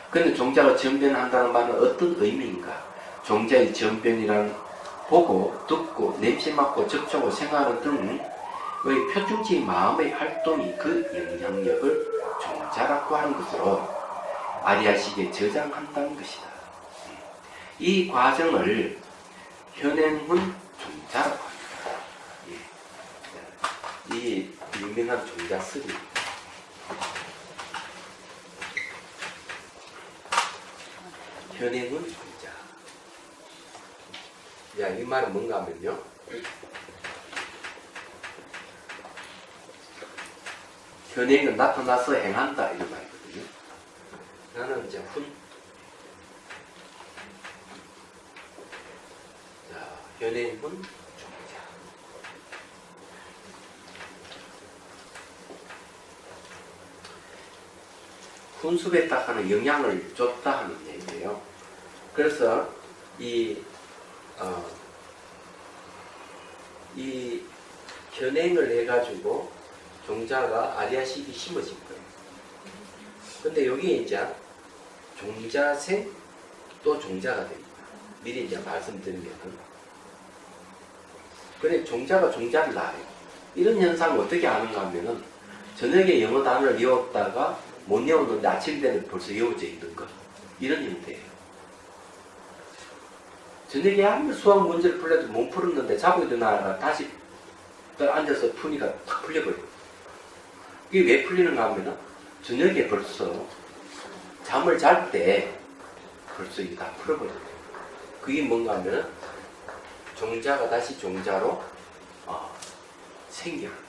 그런데 종자가 전변한다는 말은 어떤 의미인가? 종자의 전변이란 보고, 듣고, 냄새 맡고, 접촉하고, 생활하는 등의 표준적인 마음의 활동이 그 영향력을 종자라고 하는 것으로 아리아식에 저장한다는 것이다. 이 과정을 현행훈 종자라고 합니다. 예. 이 유명한 종자 3. 현행훈 종자. 야, 이 말은 뭔가 하면요. 현행은 나타나서 행한다 이런 말이거든요. 나는 이제 훈. 자, 현행훈 종자. 훈수에 딱 하는 영향을 줬다 하는 얘기예요. 그래서 이 현행을 해가지고 종자가 아리아식이 심어진 거예요. 근데 여기에 이제 종자생 또 종자가 됩니다. 미리 이제 말씀드리면은. 그래, 종자가 종자를 낳아요. 이런 현상을 어떻게 아는가 하면은 저녁에 영어 단어를 외웠다가 못 외웠는데 아침 되면 벌써 외워져 있는 것. 이런 형태예요. 저녁에 아무리 수학 문제를 풀려도 못 풀었는데 자고 일어나다가 다시 앉아서 푸니까 탁 풀려버려요. 이게 왜 풀리는가 하면은 저녁에 벌써 잠을 잘 때 벌써 이게 다 풀어버려요. 그게 뭔가 하면은 종자가 다시 종자로 생겨난 거죠.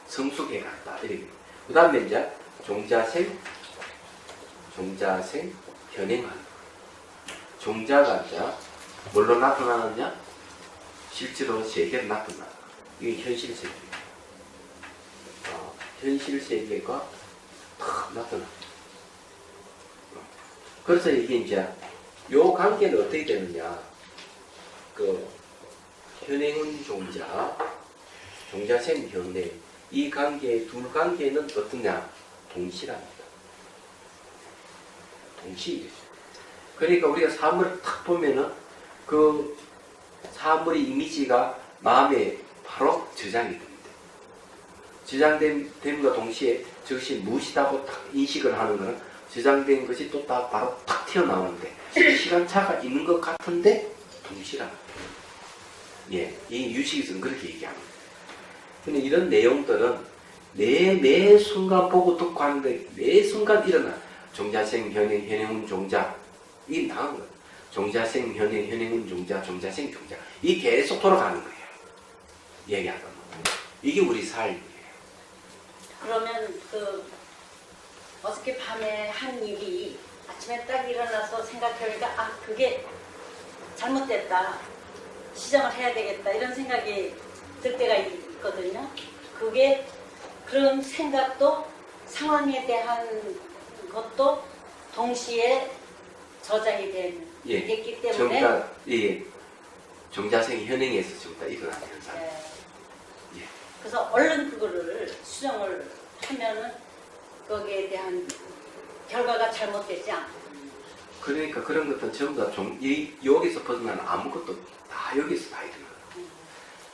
성숙해 갔다. 이렇게. 그 다음에 이제 종자생, 현행하는 거예요. 종자가 이제 뭘로 나타나느냐? 실제로 세계로 나타나. 이게 현실 세계. 현실 세계가 탁 나타나. 그래서 이게 이제 요 관계는 어떻게 되느냐? 그 현행은 종자생 현행. 이 관계, 둘 관계는 어떠냐? 동시랍니다. 동시이죠. 그러니까 우리가 사물을 탁 보면은 그 사물의 이미지가 마음에 바로 저장이 됩니다. 저장됨과 동시에 저것이 무엇이라고 딱 인식을 하는 것은 저장된 것이 또 바로 탁 튀어나오는데 시간차가 있는 것 같은데 동시랍니다. 예, 이 유식에서는 그렇게 얘기합니다. 근데 이런 내용들은 매 순간 보고 듣고 하는데 매 순간 일어나. 종자생, 현행, 현행은 종자. 이게 나온 거예요. 종자생, 현행, 현행은 종자, 종자생, 종자. 이 계속 돌아가는 거예요. 얘기하다 보면. 이게 우리 삶이에요. 그러면 어저께 밤에 한 일이 아침에 딱 일어나서 생각해보니까 그게 잘못됐다. 시정을 해야 되겠다. 이런 생각이 들 때가 있거든요. 그게 그런 생각도 상황에 대한 것도 동시에 저장이 됐기 때문에 종자생 현행에서 지금 다 일어나는 현상. 예. 그래서 얼른 그거를 수정을 하면은 거기에 대한 결과가 잘못되지 않고. 그러니까 그런 것들은 전부 다 여기서 벗어나는 아무것도 다 여기서 다 일어나요.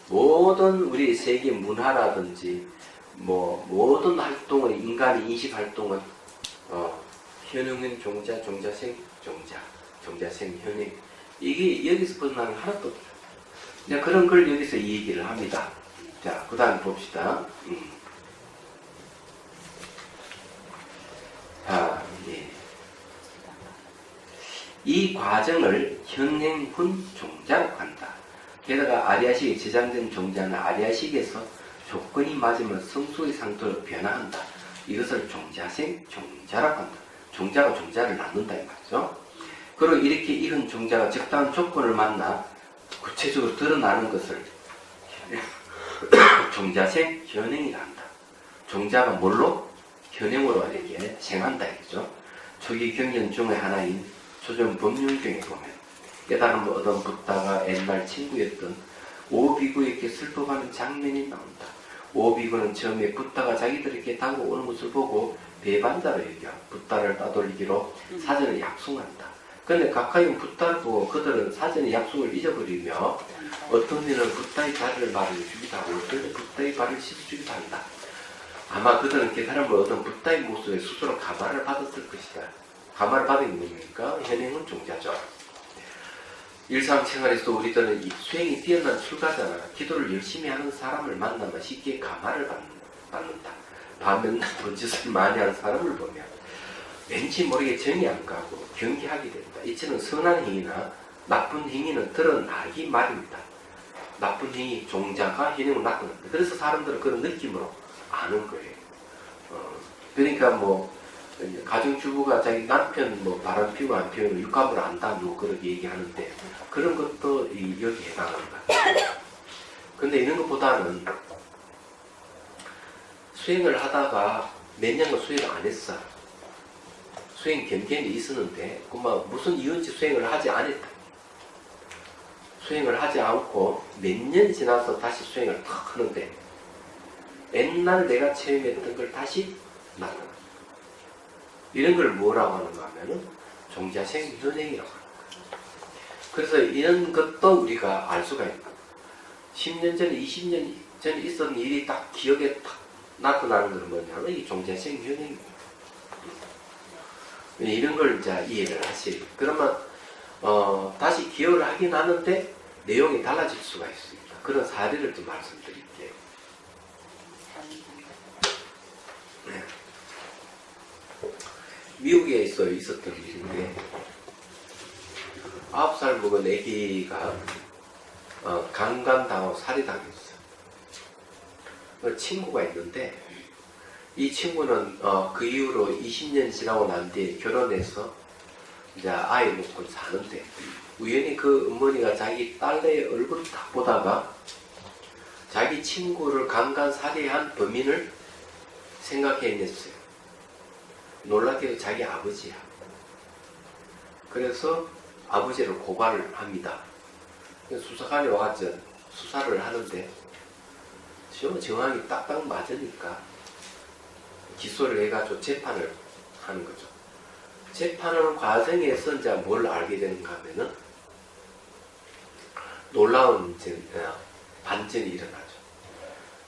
모든 우리 세계 문화라든지 모든 활동을 인간의 인식 활동은 현행은 종자, 종자생, 종자생, 현행. 이게 여기서 벗어나는 하나도 없어요. 이제 그런 걸 여기서 이 얘기를 합니다. 자, 그 다음 봅시다. 자, 예. 이 과정을 현행훈 종자라고 한다. 게다가 아리아식에 저장된 종자는 아리아식에서 조건이 맞으면 성수의 상태로 변화한다. 이것을 종자생, 종자라고 한다. 종자가 종자를 낳는다 이 말이죠. 그리고 이렇게 이런 종자가 적당한 조건을 만나 구체적으로 드러나는 것을 종자생, 현행이라 한다. 종자가 뭘로? 현행으로 이렇게 생한다 이거죠. 초기 경전 중의 하나인 초전 법륜경에 보면 깨달음을 얻은 붓다가 옛날 친구였던 오비구에게 슬퍼하는 장면이 나온다. 오비구는 처음에 붓다가 자기들에게 다가오는 것을 보고 배반자로 여겨 붓다를 따돌리기로 사전을 약속한다. 근데 가까이는 붓다고 그들은 사전에 약속을 잊어버리며 어떤 이는 붓다의 자리를 마련해주기도 하고 어떤 이는 붓다의 발을 씻어주기도 한다. 아마 그들은 깨달음을 얻은 붓다의 모습에 스스로 가마를 받았을 것이다. 가마를 받은 게 뭡니까? 현행은 종자죠. 일상생활에서 우리들은 이 수행이 뛰어난 출가자나 기도를 열심히 하는 사람을 만나면 쉽게 가마를 받는다. 반면 나쁜 짓을 많이 하는 사람을 보면 왠지 모르게 정이 안 가고 경계하게 된다. 이처럼 선한 행위나 나쁜 행위는 드러나기 마련이다. 나쁜 행위, 종자가 현행을 나타낸다. 그래서 사람들은 그런 느낌으로 아는 거예요. 그러니까 뭐 가정주부가 자기 남편 뭐 바람 피우고 안 피우는 육감을 안다 뭐 그렇게 얘기하는데 그런 것도 여기에 해당한다. 근데 이런 것보다는 수행을 하다가 몇 년간 수행을 안 했어. 수행 경계는 있었는데 그만 무슨 이유인지 수행을 하지 않았다. 수행을 하지 않고 몇 년 지나서 다시 수행을 탁 하는데 옛날 내가 체험했던 걸 다시 나타나. 이런 걸 뭐라고 하는가 하면은 종자생 현행이라고 하는 거예요. 그래서 이런 것도 우리가 알 수가 있다. 10년 전에 20년 전에 있었던 일이 딱 기억에 딱 나타나는 건 뭐냐면 이 종자생 현행입니다. 이런 걸 이제 이해를 하시. 그러면 다시 기억을 하긴 하는데 내용이 달라질 수가 있습니다. 그런 사례를 좀 말씀드릴게요. 네. 미국에 있었던 일인데 9살 먹은 아기가 강간당하고 살해당했어요. 친구가 있는데 이 친구는 그 이후로 20년 지나고 난 뒤에 결혼해서 이제 아이 놓고 사는데 우연히 그 어머니가 자기 딸의 얼굴을 딱 보다가 자기 친구를 강간 살해한 범인을 생각해냈어요. 놀랍게도 자기 아버지야. 그래서 아버지를 고발을 합니다. 수사관이 와서 수사를 하는데 정황이 딱딱 맞으니까 기소를 해가지고 재판을 하는 거죠. 재판하는 과정에서 이제 뭘 알게 되는가 하면은 놀라운 반전이 일어나죠.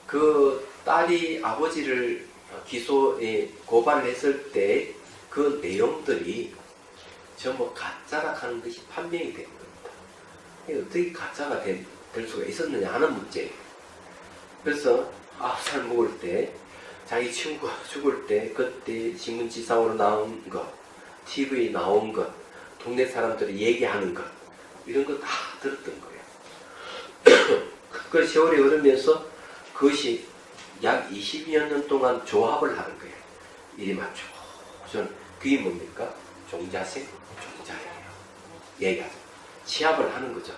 그 딸이 아버지를 기소에 고발을 했을 때 그 내용들이 전부 가짜라 하는 것이 판명이 된 겁니다. 어떻게 가짜가 될 수가 있었느냐 하는 문제예요. 그래서 9살 먹을 때 자기 친구가 죽을 때 그때 신문지상으로 나온 것, TV에 나온 것, 동네 사람들이 얘기하는 것 이런 거 다 들었던 거예요. 그 세월이 흐르면서 그것이 약 20여 년 동안 조합을 하는 거예요. 이리 맞춰. 그게 뭡니까? 종자생, 종자예요. 얘기하죠. 취합을 하는 거죠.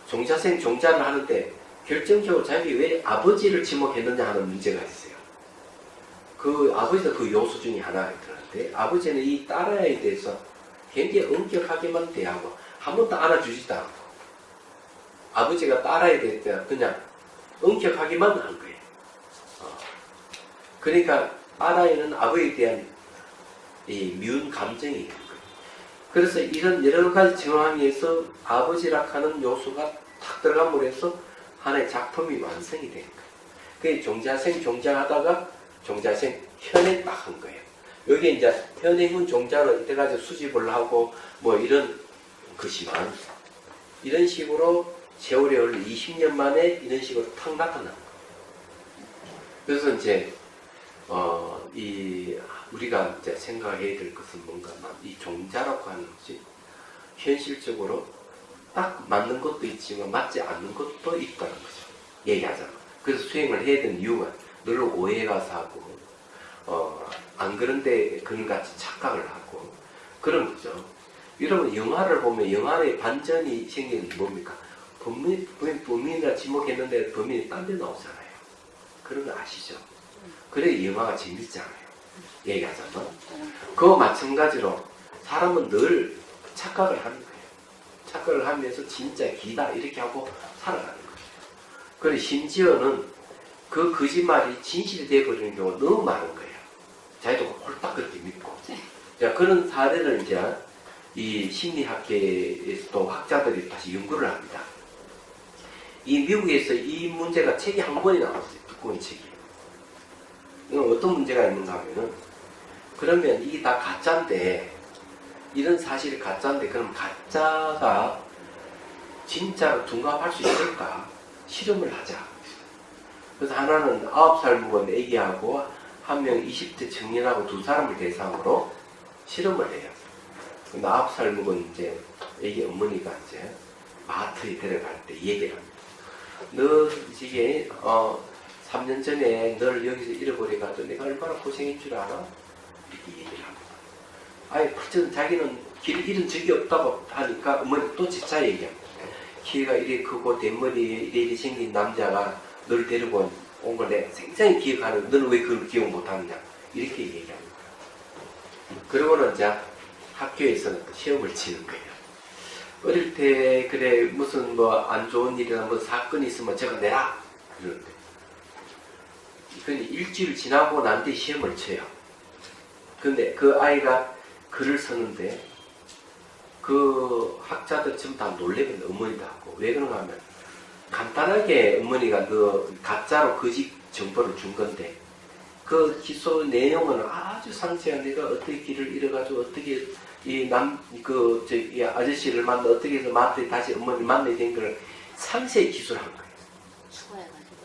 종자생, 종자를 하는데 결정적으로 자기 왜 아버지를 지목했느냐 하는 문제가 있어요. 그 아버지도 그 요소 중에 하나가 있는데 아버지는 이 딸아이에 대해서 굉장히 엄격하게만 대하고 한 번도 안아주지도 않고 아버지가 딸아이에 대해서 그냥 엄격하게만 한 거예요. 그러니까 딸아이는 아버지에 대한 이 미운 감정이 있는 거예요. 그래서 이런 여러 가지 정황에서 아버지라 하는 요소가 탁 들어감으로 해서 하나의 작품이 완성이 된 거예요. 그게 종자생, 종자하다가 종자생, 현행 딱 한 거예요. 여기에 이제 현행은 종자로 이때까지 수집을 하고 뭐 이런 것이만 이런 식으로 세월이 흘러 20년 만에 이런 식으로 탁 나타난 거예요. 그래서 이제 우리가 이제 생각해야 될 것은 뭔가 이 종자라고 하는 것이 현실적으로 딱 맞는 것도 있지만 맞지 않는 것도 있다는 거죠. 얘기하자면. 그래서 수행을 해야 되는 이유가 늘 오해가 사고 안 그런데 그런같이 착각을 하고 그런 거죠. 여러분 영화를 보면 영화의 반전이 생기는 게 뭡니까? 범인이라 지목했는데 범인이 딴 데 나오잖아요. 그런 거 아시죠? 그래 영화가 재밌잖아요. 얘기하자면. 그거 마찬가지로 사람은 늘 착각을 하는 거예요. 착각을 하면서 진짜 기다 이렇게 하고 살아가는 거예요. 그리고 심지어는 그 거짓말이 진실이 되어버리는 경우가 너무 많은 거예요. 자기도 홀딱 그렇게 믿고. 자, 그런 사례를 이제 이 심리학계에서도 학자들이 다시 연구를 합니다. 이 미국에서 이 문제가 책이 한 권이 나왔어요. 두꺼운 책이. 이건 어떤 문제가 있는가 하면은, 그러면 이게 다 가짜인데, 이런 사실이 가짜인데, 그럼 가짜가 진짜로 둔갑할 수 있을까? 실험을 하자. 그래서 하나는 9살 묵은 애기하고 한 명 20대 청년하고 두 사람을 대상으로 실험을 해요. 근데 9살 묵은 이제 애기 어머니가 이제 마트에 데려갈 때 얘기를 합니다. 너 이게 3년 전에 널 여기서 잃어버려가지고 내가 얼마나 고생인 줄 알아? 이렇게 얘기를 합니다. 아예 풀전 자기는 길 잃은 적이 없다고 하니까 어머니 또 진짜 얘기합니다. 키가 이래 크고 대머리에 이래 생긴 남자가 너를 데리고 온 걸 내가 굉장히 기억하는, 너는 왜 그걸 기억 못하느냐, 이렇게 얘기합니다. 그러고는 이제 학교에서는 시험을 치는 거예요. 어릴 때 그래 무슨 뭐 안 좋은 일이나 뭐 사건이 있으면 제가 내라 이러는데, 근데 일주일 지나고 난 뒤 시험을 쳐요. 근데 그 아이가 글을 쓰는데 그 학자들 전부 다 놀래거든요. 어머니도 하고. 왜 그런가 하면 간단하게 어머니가 그 가짜로 거짓 정보를 준 건데, 그 기소 내용은 아주 상세한, 내가 어떻게 길을 잃어가지고 어떻게 이 아저씨를 만나 어떻게 해서 마트에 다시 어머니 만나게 된 걸 상세히 기술한 거예요. 수고해가지고.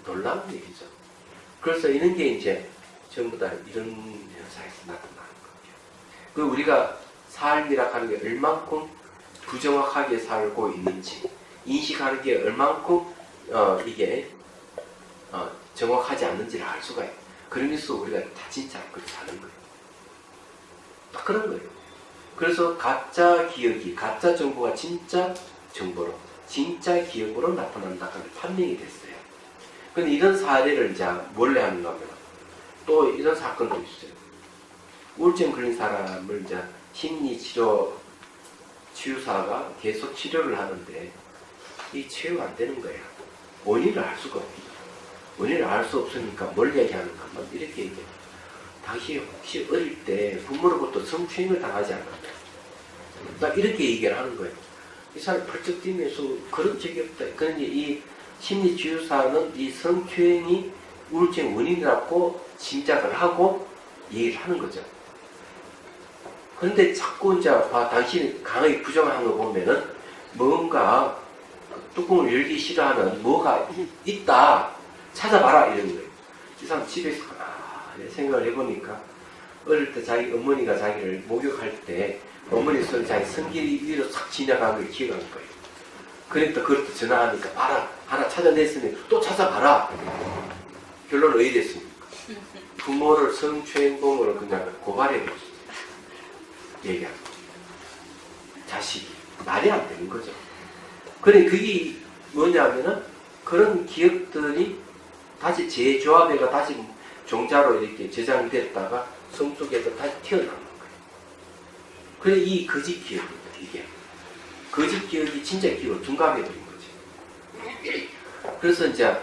놀라운 얘기죠. 그래서 이런 게 이제 전부 다 이런 현상에서 나타나는 거죠. 그 우리가 삶이라 하는 게 얼만큼 부정확하게 살고 있는지, 인식하는 게 얼만큼 이게 정확하지 않는지를 알 수가 있어요. 그러면서 우리가 다 진짜 그렇게 사는 거예요. 딱 그런 거예요. 그래서 가짜 기억이, 가짜 정보가 진짜 정보로, 진짜 기억으로 나타난다는 판명이 됐어요. 근데 이런 사례를 이제 몰래 하는가 하면 또 이런 사건도 있어요. 우울증 걸린 사람을 이제 치유사가 계속 치료를 하는데 이 치유가 안 되는 거야. 원인을 알 수가 없죠. 원인을 알 수 없으니까 뭘 얘기하는가 하면 이렇게 얘기해요. 당시 혹시 어릴 때 부모로부터 성추행을 당하지 않았나요? 딱 이렇게 얘기를 하는 거예요. 이 사람이 펄쩍 뛰면서 그런 적이 없다. 그런데 이 심리치유사는 이 성추행이 우울증 원인이라고 짐작을 하고 얘기를 하는 거죠. 그런데 자꾸 이제 당신이 강하게 부정한 거 보면은 뭔가 뚜껑을 열기 싫어하는 뭐가 있다. 찾아봐라 이런 거예요. 이 사람 집에서 생각을 해보니까 어릴 때 자기 어머니가 자기를 목욕할 때 어머니 손에 자기 성기 위로 싹 지나간 걸 기억한 거예요. 그러니까 그것도 전화하니까 봐라, 하나 찾아냈으니 또 찾아봐라. 결론은 어디 됐습니까? 부모를 성추행범으로 그냥 고발해버렸어요. 얘기하는 거예요. 자식이 말이 안 되는 거죠. 그래, 그게 뭐냐면은 그런 기억들이 다시 재조합해가 다시 종자로 이렇게 저장이 됐다가 성 속에서 다시 튀어나오는 거예요. 그래, 이 거짓 기억입니다. 이게 거짓 기억이 진짜 기억을 둔갑해버린 거죠. 그래서 이제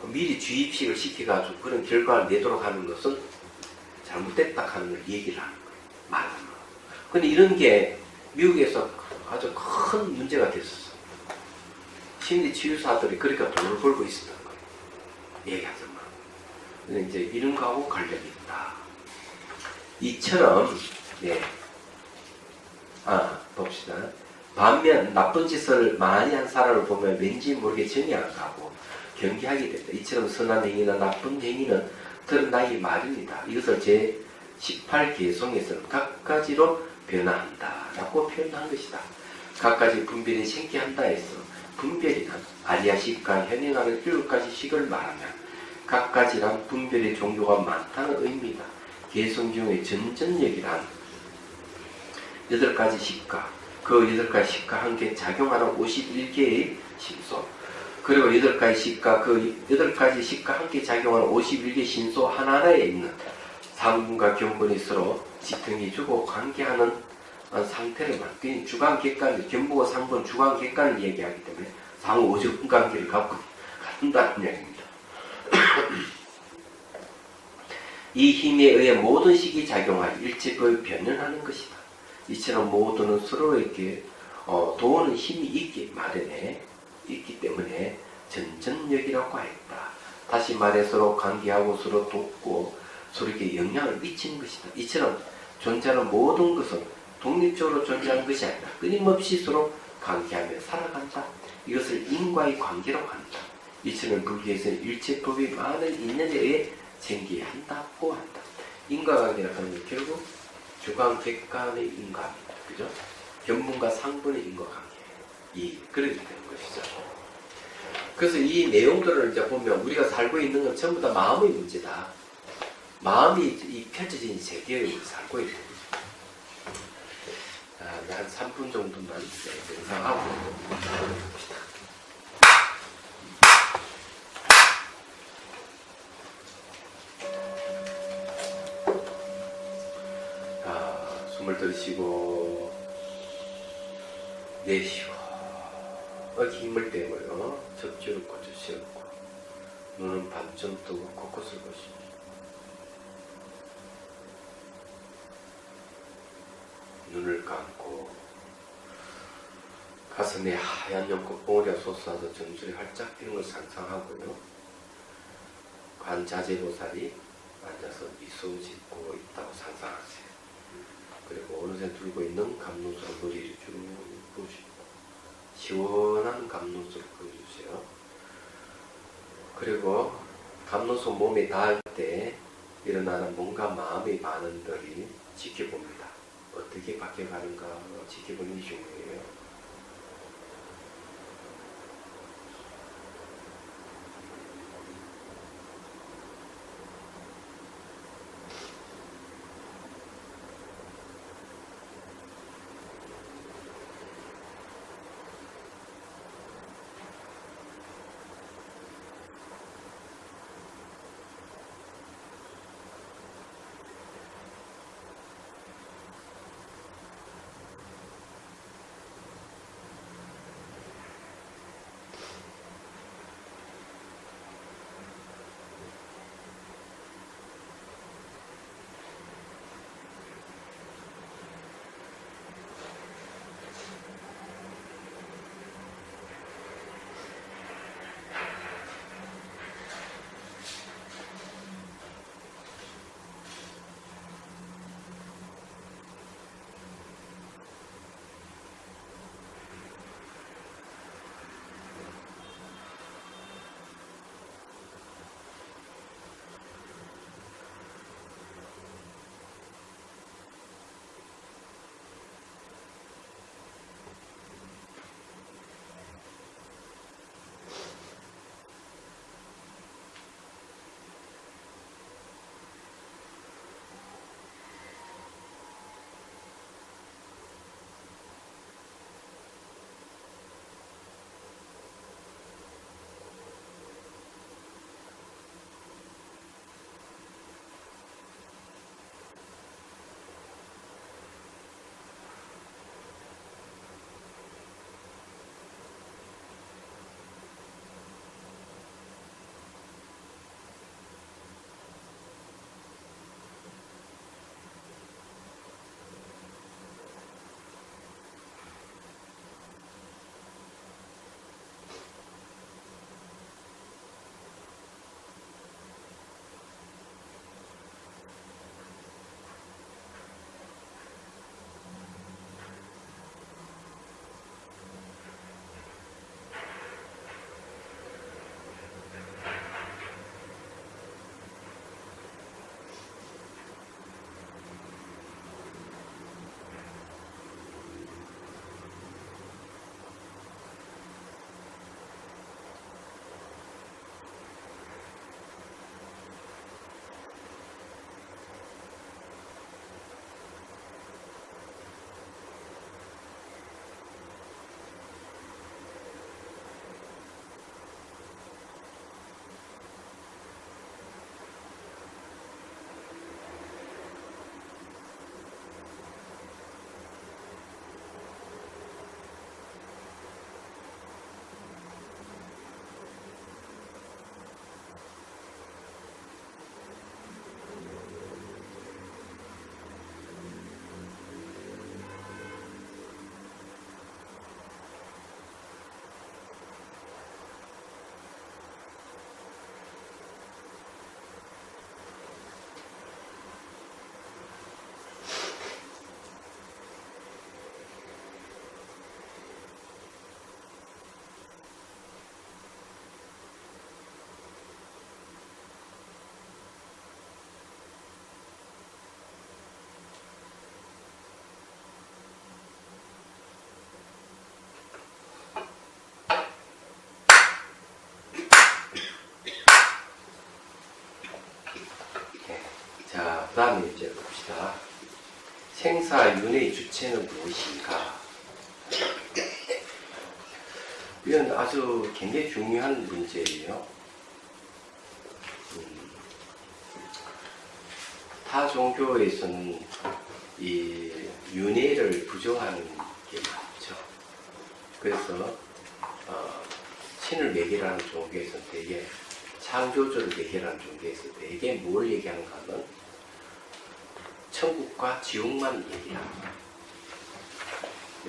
미리 주입식을 시켜가지고 그런 결과를 내도록 하는 것은 잘못됐다 하는 걸 얘기를 하는 거예요. 말하는 거. 근데 이런 게 미국에서 아주 큰 문제가 됐었어요. 심리치유사들이 그러니까 돈을 벌고 있었던 거예요. 얘기하지만. 근데 이제 이런 거하고 관련이 있다. 이처럼, 봅시다. 반면 나쁜 짓을 많이 한 사람을 보면 왠지 모르게 정이 안 가고 경계하게 된다. 이처럼 선한 행위나 나쁜 행위는 드러나기 마련이다. 이것을 제18개송에서는 각가지로 변화한다 라고 표현한 것이다. 각가지 분별이 생기한다 해서 분별이란 아리아식과 현행하는 7가지 식을 말하면 각가지란 분별의 종류가 많다는 의미다. 개성 중의 전전력이란 8가지 식과 그 8가지 식과 함께 작용하는 51개의 신소, 그리고 8가지 식과 그 8가지 식과 함께 작용하는 51개 신소 하나하나에 있는 상분과 경분이 서로 지탱해주고 관계하는 상태를 만든 주관객관을, 경부와 상분, 주관객관을 얘기하기 때문에 상호 오적 관계를 갖고 갖는다는 이야기입니다. 이 힘에 의해 모든 식이 작용하여 일체의 변현하는 것이다. 이처럼 모두는 서로에게 도우는 힘이 있기 때문에 전전력이라고 하였다. 다시 말해 서로 관계하고 서로 돕고 서로에게 영향을 미치는 것이다. 이처럼 존재하는 모든 것은 독립적으로 존재하는 것이 아니라 끊임없이 서로 관계하며 살아간다. 이것을 인과의 관계라고 한다. 이처럼 불교에서는 일체법이 많은 인연에 의해 생기게 한다고 한다. 인과관계라고 하는 건 결국 주관 객관의 인과입니다. 그죠? 견문과 상분의 인과관계. 그렇게 되는 것이죠. 그래서 이 내용들을 이제 보면 우리가 살고 있는 건 전부 다 마음의 문제다. 마음이 이 펼쳐진 세계에 살고 있는 거죠. 한 3분 정도만 명상하고 봅시다. 숨을 들이쉬고 내쉬고 힘을 빼고요. 척추를 꽂으시고 눈은 반쯤 뜨고 코끝을 보십니다. 눈을 감고 가슴에 하얀 연꽃봉오리가 솟아서 정줄이 활짝 피는 걸 상상하고요. 관자재보살이 앉아서 미소 짓고 있다고 상상하세요. 그리고 어느새 들고 있는 감론수로 머리를 쭉 부으시고 시원한 감론수를 보여주세요. 그리고 감론수 몸에 닿을 때 일어나는 뭔가 마음의 반응들이 지켜봅니다. 어떻게 바뀌어가는가 지켜보는 게 중요해요. 생사 윤회의 주체는 무엇인가? 이건 아주 굉장히 중요한 문제예요. 타 종교에서는 이 윤회를 부정하는 게 많죠. 그래서 신을 매개라는 종교에서는 되게 창조주를 매개라는 종교에서 되게 뭘 얘기하는가 하면 천국과 지옥만 얘기합니다.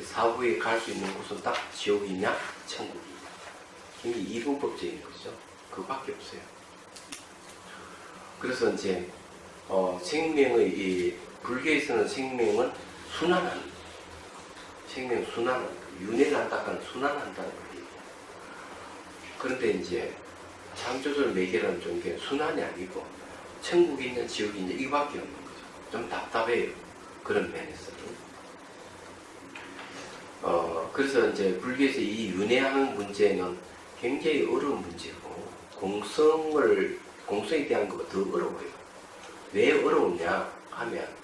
사후에 갈 수 있는 곳은 딱 지옥이냐 천국이냐. 굉장히 이분법적인 거죠. 그거밖에 없어요. 그래서 이제 생명의 이 불교에서는 생명은 순환하는, 생명 순환하는, 윤회를 한다는 순환한다는 거예요. 그런데 이제 창조주를 매개라는 종교는 순환이 아니고 천국이 있냐 지옥이 있냐 이거밖에 없는 거죠. 좀 답답해요. 그런 면에서는. 그래서 이제 불교에서 이 윤회하는 문제는 굉장히 어려운 문제고 공성에 대한 것보다 더 어려워요. 왜 어려우냐 하면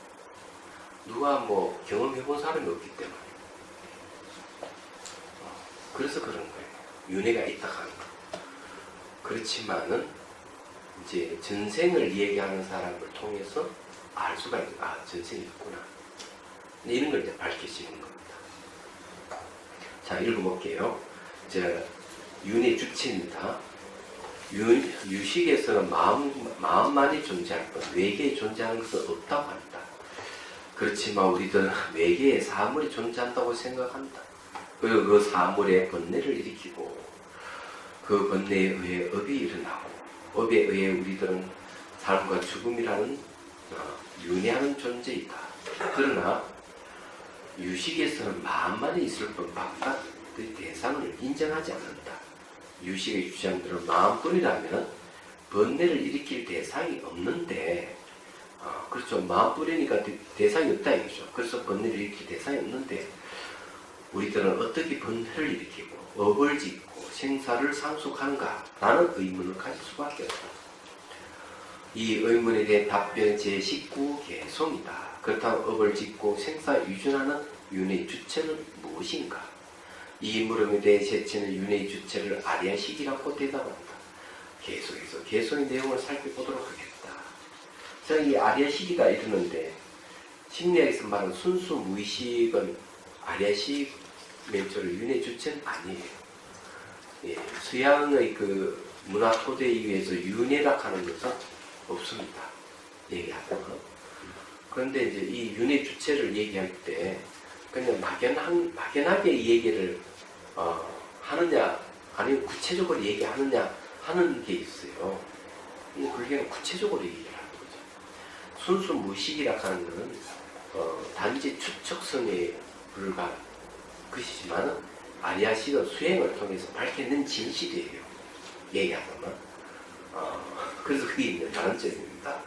누가 뭐 경험해본 사람이 없기 때문에 그래서 그런 거예요. 윤회가 있다 하는 거. 그렇지만은 이제 전생을 얘기하는 사람을 통해서 알 수가 있는, 전생이 있구나. 이런 걸 이제 밝혀지는 겁니다. 자, 읽어볼게요. 이제 윤의 주체입니다. 유식에서는 마음만이 존재할 뿐 외계에 존재하는 것은 없다고 한다. 그렇지만 우리들은 외계에 사물이 존재한다고 생각한다. 그리고 그 사물에 번뇌를 일으키고 그 번뇌에 의해 업이 일어나고 업에 의해 우리들은 삶과 죽음이라는 윤회하는 존재이다. 그러나 유식에서는 마음만이 있을 뿐 바깥의 대상을 인정하지 않는다. 유식의 주장들은 마음뿐이라면 번뇌를 일으킬 대상이 없는데, 그렇죠. 마음뿐이니까 대상이 없다 이거죠. 그래서 번뇌를 일으킬 대상이 없는데 우리들은 어떻게 번뇌를 일으키고 업을 짓고 생사를 상속하는가? 라는 의문을 가질 수밖에 없다. 이 의문에 대해 답변은 제19 개송이다. 그렇다면 업을 짓고 생사 유전하는 윤회의 주체는 무엇인가? 이 물음에 대해 제치는 윤회의 주체를 아리아식이라고 대답한다. 개송에서 개송의 내용을 살펴보도록 하겠다. 자, 이 아리아식이다 이러는데 심리학에서 말하는 순수 무의식은 아리아식 맨처럼 윤회의 주체는 아니에요. 예, 서양의 그 문화 토대 이외에서 윤회라 하는 것은 없습니다. 얘기하다가. 그런데 이제 이 윤회 주체를 얘기할 때 그냥 막연하게 이 얘기를 하느냐 아니면 구체적으로 얘기하느냐 하는 게 있어요. 근데 불교는 구체적으로 얘기를 하는 거죠. 순수 무의식이라 하는 것은 단지 추측성에 불과한 것이지만 아리아식은 수행을 통해서 밝혀낸 진실이에요. 얘기하자면. 그래서 그게 있는 다른 점입니다.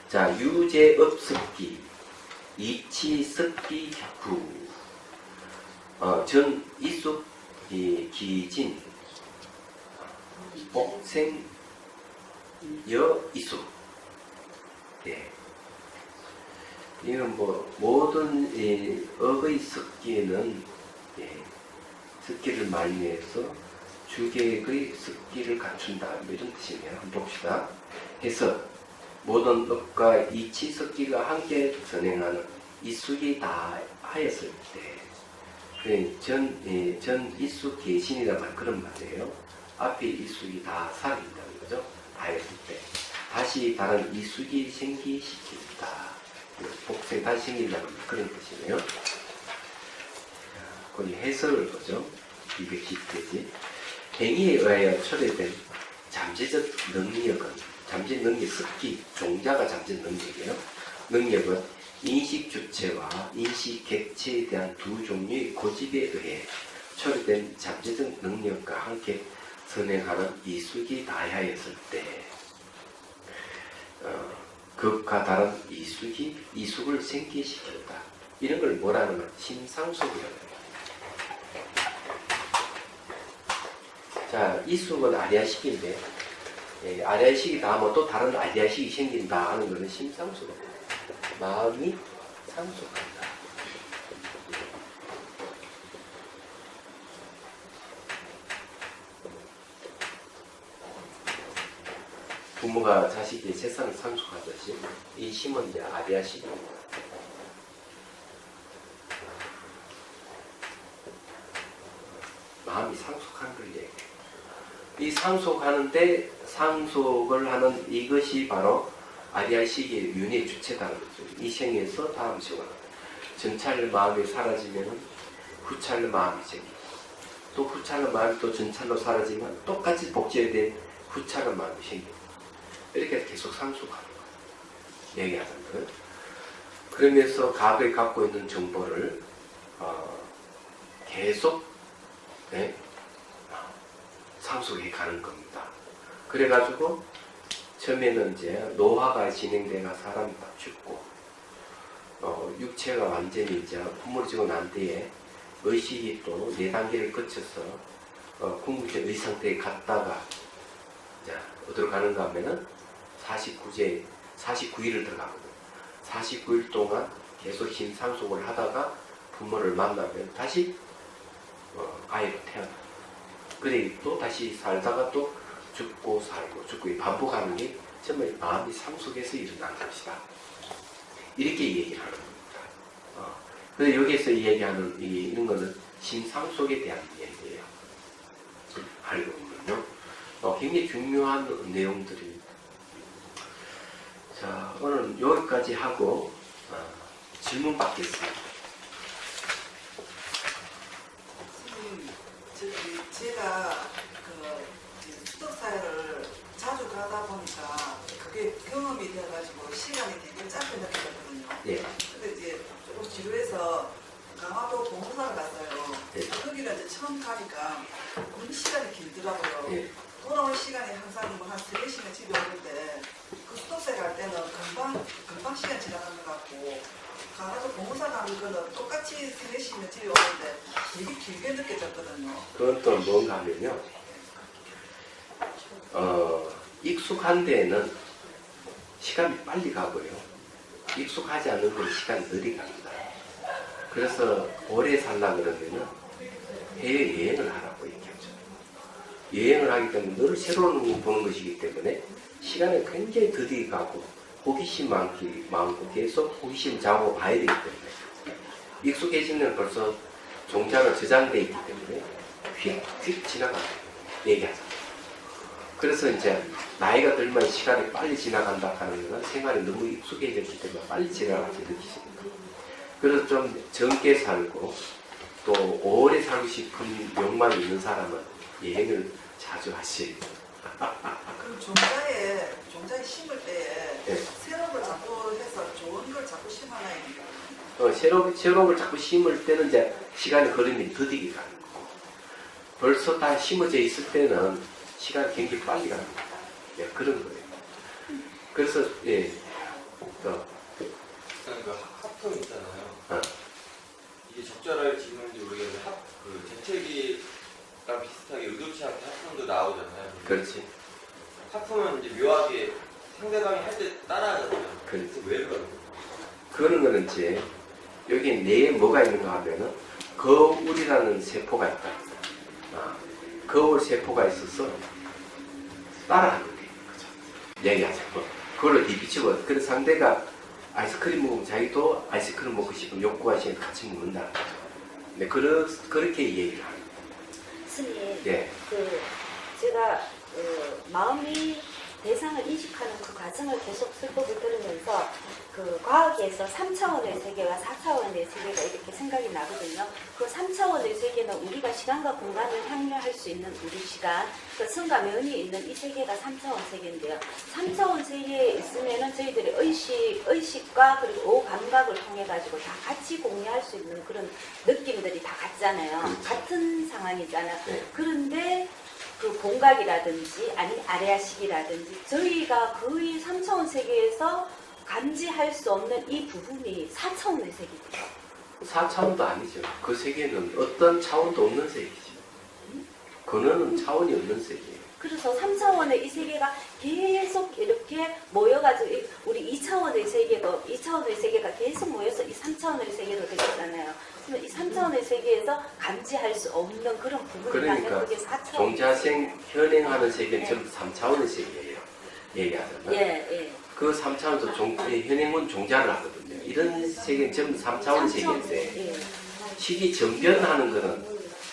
자, 유제업습기, 이치습기 구, 전 이숙, 기진, 복생, 여이숙. 예. 이건 뭐 모든 업의 습기는 습기를 말미해서 주객의 습기를 갖춘다. 이런 뜻이네요. 한번 봅시다. 해서 모든 업과 이치 습기가 함께 선행하는 이숙이 다 하였을 때, 전 이숙 계신이라는 그런 말이에요. 앞에 이숙이 다 살아있다는 거죠. 다 했을 때. 다시 다른 이숙이 생기시킨다. 복생 다시 생긴다는 그런 뜻이네요. 거기 해설을 보죠. 210페이지. 행위에 의하여 초래된 잠재적 능력은, 잠재 능력 습기, 종자가 잠재 능력이에요. 능력은 인식 주체와 인식 객체에 대한 두 종류의 고집에 의해 초래된 잠재적 능력과 함께 선행하는 이숙이 다하였을 때, 극과 다른 이숙을 생기시켰다. 이런 걸 뭐라는 건 심상속이라는 거예요. 자, 이숙은 아리아식인데, 아리아식이 다 뭐 또 다른 아리아식이 생긴다 하는 것은 심상속입니다. 마음이 상속한다. 부모가 자식의 재산을 상속하듯이 이 힘은 이제 아비아식입니다. 마음이 상속한 걸 얘기해요. 이 상속하는데 상속을 하는 이것이 바로 아리아식의 윤의 주체다는 거죠. 이 생에서 다음 생을 전찰 마음이 사라지면 후찰 마음이 생기고 또 후찰 마음이 또 전찰로 사라지면 똑같이 복제된 후찰 마음이 생기고 이렇게 계속 상속하는 거예요. 얘기하는 거예요. 그러면서 갑이 갖고 있는 정보를 계속 상속해 가는 겁니다. 그래가지고 처음에는 이제 노화가 진행돼가 사람이 다 죽고 육체가 완전히 이제 부물지고 난 뒤에 의식이 또 4단계를 거쳐서 궁극의 의상태에 갔다가 이제 어디로 가는가 하면은 49일을 들어가거든요. 49일 동안 계속 힘 상속을 하다가 부모를 만나면 다시 아이로 태어나. 그래 또 다시 살다가 또 죽고 살고 죽고 반복하는 게 정말 마음이 상속에서 일어난 것이다. 이렇게 얘기를 하는 겁니다. 그래서 여기에서 얘기하는 이런 거는 심상속에 대한 얘기예요. 알고 보면요. 굉장히 중요한 내용들입니다. 자, 오늘 여기까지 하고 질문 받겠습니다. 제가 수덕 사회를 자주 가다 보니까 그게 경험이 돼가지고 시간이 되게 짧게 느껴졌거든요. 예. 근데 이제 조금 지루해서 강화도 봉사를 갔어요. 예. 거기가 이제 처음 가니까 너무 시간이 길더라고요. 예. 돌아올 시간이 항상 뭐 한 3-4시간 집에 오는데 그 수덕사에 갈 때는 금방 시간 지나가는 것 같고 강화도 봉사 가는 거는 똑같이 3-4시면 집에 오는데 되게 길게 느껴졌거든요. 그건 또 뭔가 하면요. 익숙한 데에는 시간이 빨리 가고요. 익숙하지 않은 데는 시간이 느리 갑니다. 그래서 오래 살라 그러면은 해외여행을 하라고 얘기하죠. 여행을 하기 때문에 늘 새로운 거 보는 것이기 때문에 시간이 굉장히 더디 가고 호기심 많고 계속 호기심 자고 봐야 되기 때문에 익숙해지면 벌써 종자가 저장되어 있기 때문에 휙휙 지나가요. 얘기하죠. 그래서 이제 나이가 들면 시간이 빨리 지나간다 하는 것은 생활이 너무 익숙해졌기 때문에 빨리 지나가게 느끼십니다. 그래서 좀 젊게 살고 또 오래 살고 싶은 욕망이 있는 사람은 여행을 자주 하시고 그럼 종자에 심을 때에 네. 새로운 걸 자꾸 해서 좋은 걸 자꾸 심어놔야 돼요. 새로운 걸 자꾸 심을 때는 이제 시간이 흐름이 더디게 가는 거고 벌써 다 심어져 있을 때는 시간이 굉장히 빨리 갑니다. 예, 그런 거예요. 그래서 예, 그 합품 있잖아요. 이게 적절하게 짓는지 모르겠는데 그 재채기랑 비슷하게 의도치 않게 합품도 나오잖아요. 그렇지. 합품은 이제 묘하게 상대방이 할 때 따라하잖아요. 그렇지. 그래서 왜 그러는 거예요? 그런 거는 이제 여기 내에 뭐가 있는가 하면은 거울이라는 세포가 있다. 거울 세포가 있어서 따라하는 게 있는 거죠. 얘기하자. 그걸로 뒤비치고 그런 상대가 아이스크림 먹으면 자기도 아이스크림 먹고 싶으면 욕구가 있으면 같이 먹는다는 거죠. 네, 그렇게 얘기를 합니다. 스님, 예. 제가 마음이 대상을 인식하는 그 과정을 계속 설법을 들으면서 그 과학에서 3차원의 세계와 4차원의 세계가 이렇게 생각이 나거든요. 그 3차원의 세계는 우리가 시간과 공간을 향유할 수 있는 우리 시간, 그 성과 면이 있는 이 세계가 3차원 세계인데요. 3차원 세계에 있으면은 저희들이 의식과 그리고 오감각을 통해 가지고 다 같이 공유할 수 있는 그런 느낌들이 다 같잖아요. 그렇죠. 같은 상황이잖아요. 네. 그런데 그 공각이라든지 아니 아래아식이라든지 저희가 거의 3차원 세계에서 감지할 수 없는 이 부분이 4차원의 세계예요. 4차원도 아니죠. 그 세계는 어떤 차원도 없는 세계죠. 그거는 차원이 없는 세계예요. 그래서 3차원의 이 세계가 계속 이렇게 모여가지고 우리 2차원의 세계도 2차원의 세계가 계속 모여서 이 3차원의 세계도 되겠잖아요. 그러면 이 3차원의 세계에서 감지할 수 없는 그런 부분이 그러니까 나면 그게 4차원. 종자생 현행하는 세계는 네. 전부 3차원의 세계예요. 얘기하자면. 예. 그 3차원도 현행은 종자를 하거든요. 이런 세계는 전부 3차원의 세계인데 예. 식이 전변하는 거는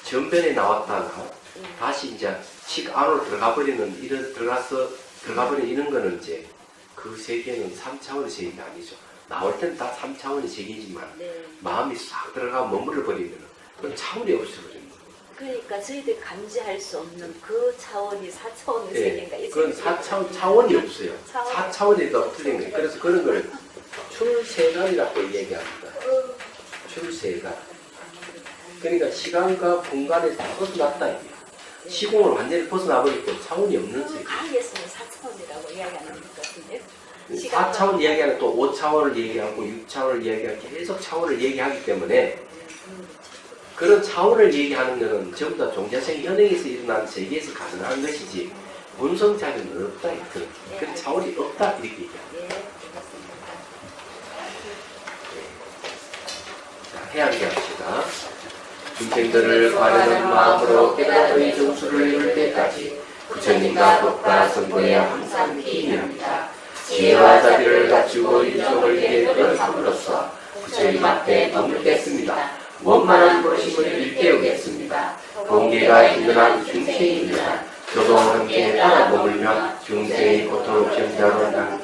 전변에 나왔다가 다시 이제 식 안으로 들어가 버리는 이런 거는 이제 그 세계는 3차원의 세계가 아니죠. 나올 때는 다 3차원의 세계지만 네. 마음이 싹 들어가 머물러 버리면 그건 차원이 없어버립니다. 그러니까 저희들이 감지할 수 없는 그 차원이 4차원의 예, 세계인가? 이 그건 세계가. 4차원, 차원이 없어요. 차원. 4차원에도 틀린 거예요. 그래서 그런 걸 출세간이라고 얘기합니다. 출세간. 그러니까 시간과 공간에서 벗어났다 이게. 시공을 완전히 벗어나버리고 차원이 없는 그 세계. 과학에서는 4차원이라고 이야기하는 것 같은데. 4차원 이야기하는 또 5차원을 얘기하고 6차원을 얘기하고 계속 차원을 얘기하기 때문에 그런 차원을 얘기하는 것은 전부 다 종자생 현행에서 일어난 세계에서 가능한 것이지 본성자리는 없다. 그런 차원이 없다 이렇게 얘기합니다. 예, 그렇습니다. 자, 해양기 합시다. 중생들을 바르는 마음으로 깨달음의 정수를 이룰 때까지 부처님과 법과 선보에 항상 기인합니다. 지혜와 자비를 갖추고 인성을 이해하는 삶으로서 부처님 앞에 머물겠습니다. 원만한 부르심을 일깨우겠습니다. 공개가 힘든한 중생입니다. 저도 함께 따라 머물며 중생의 고통을 견자로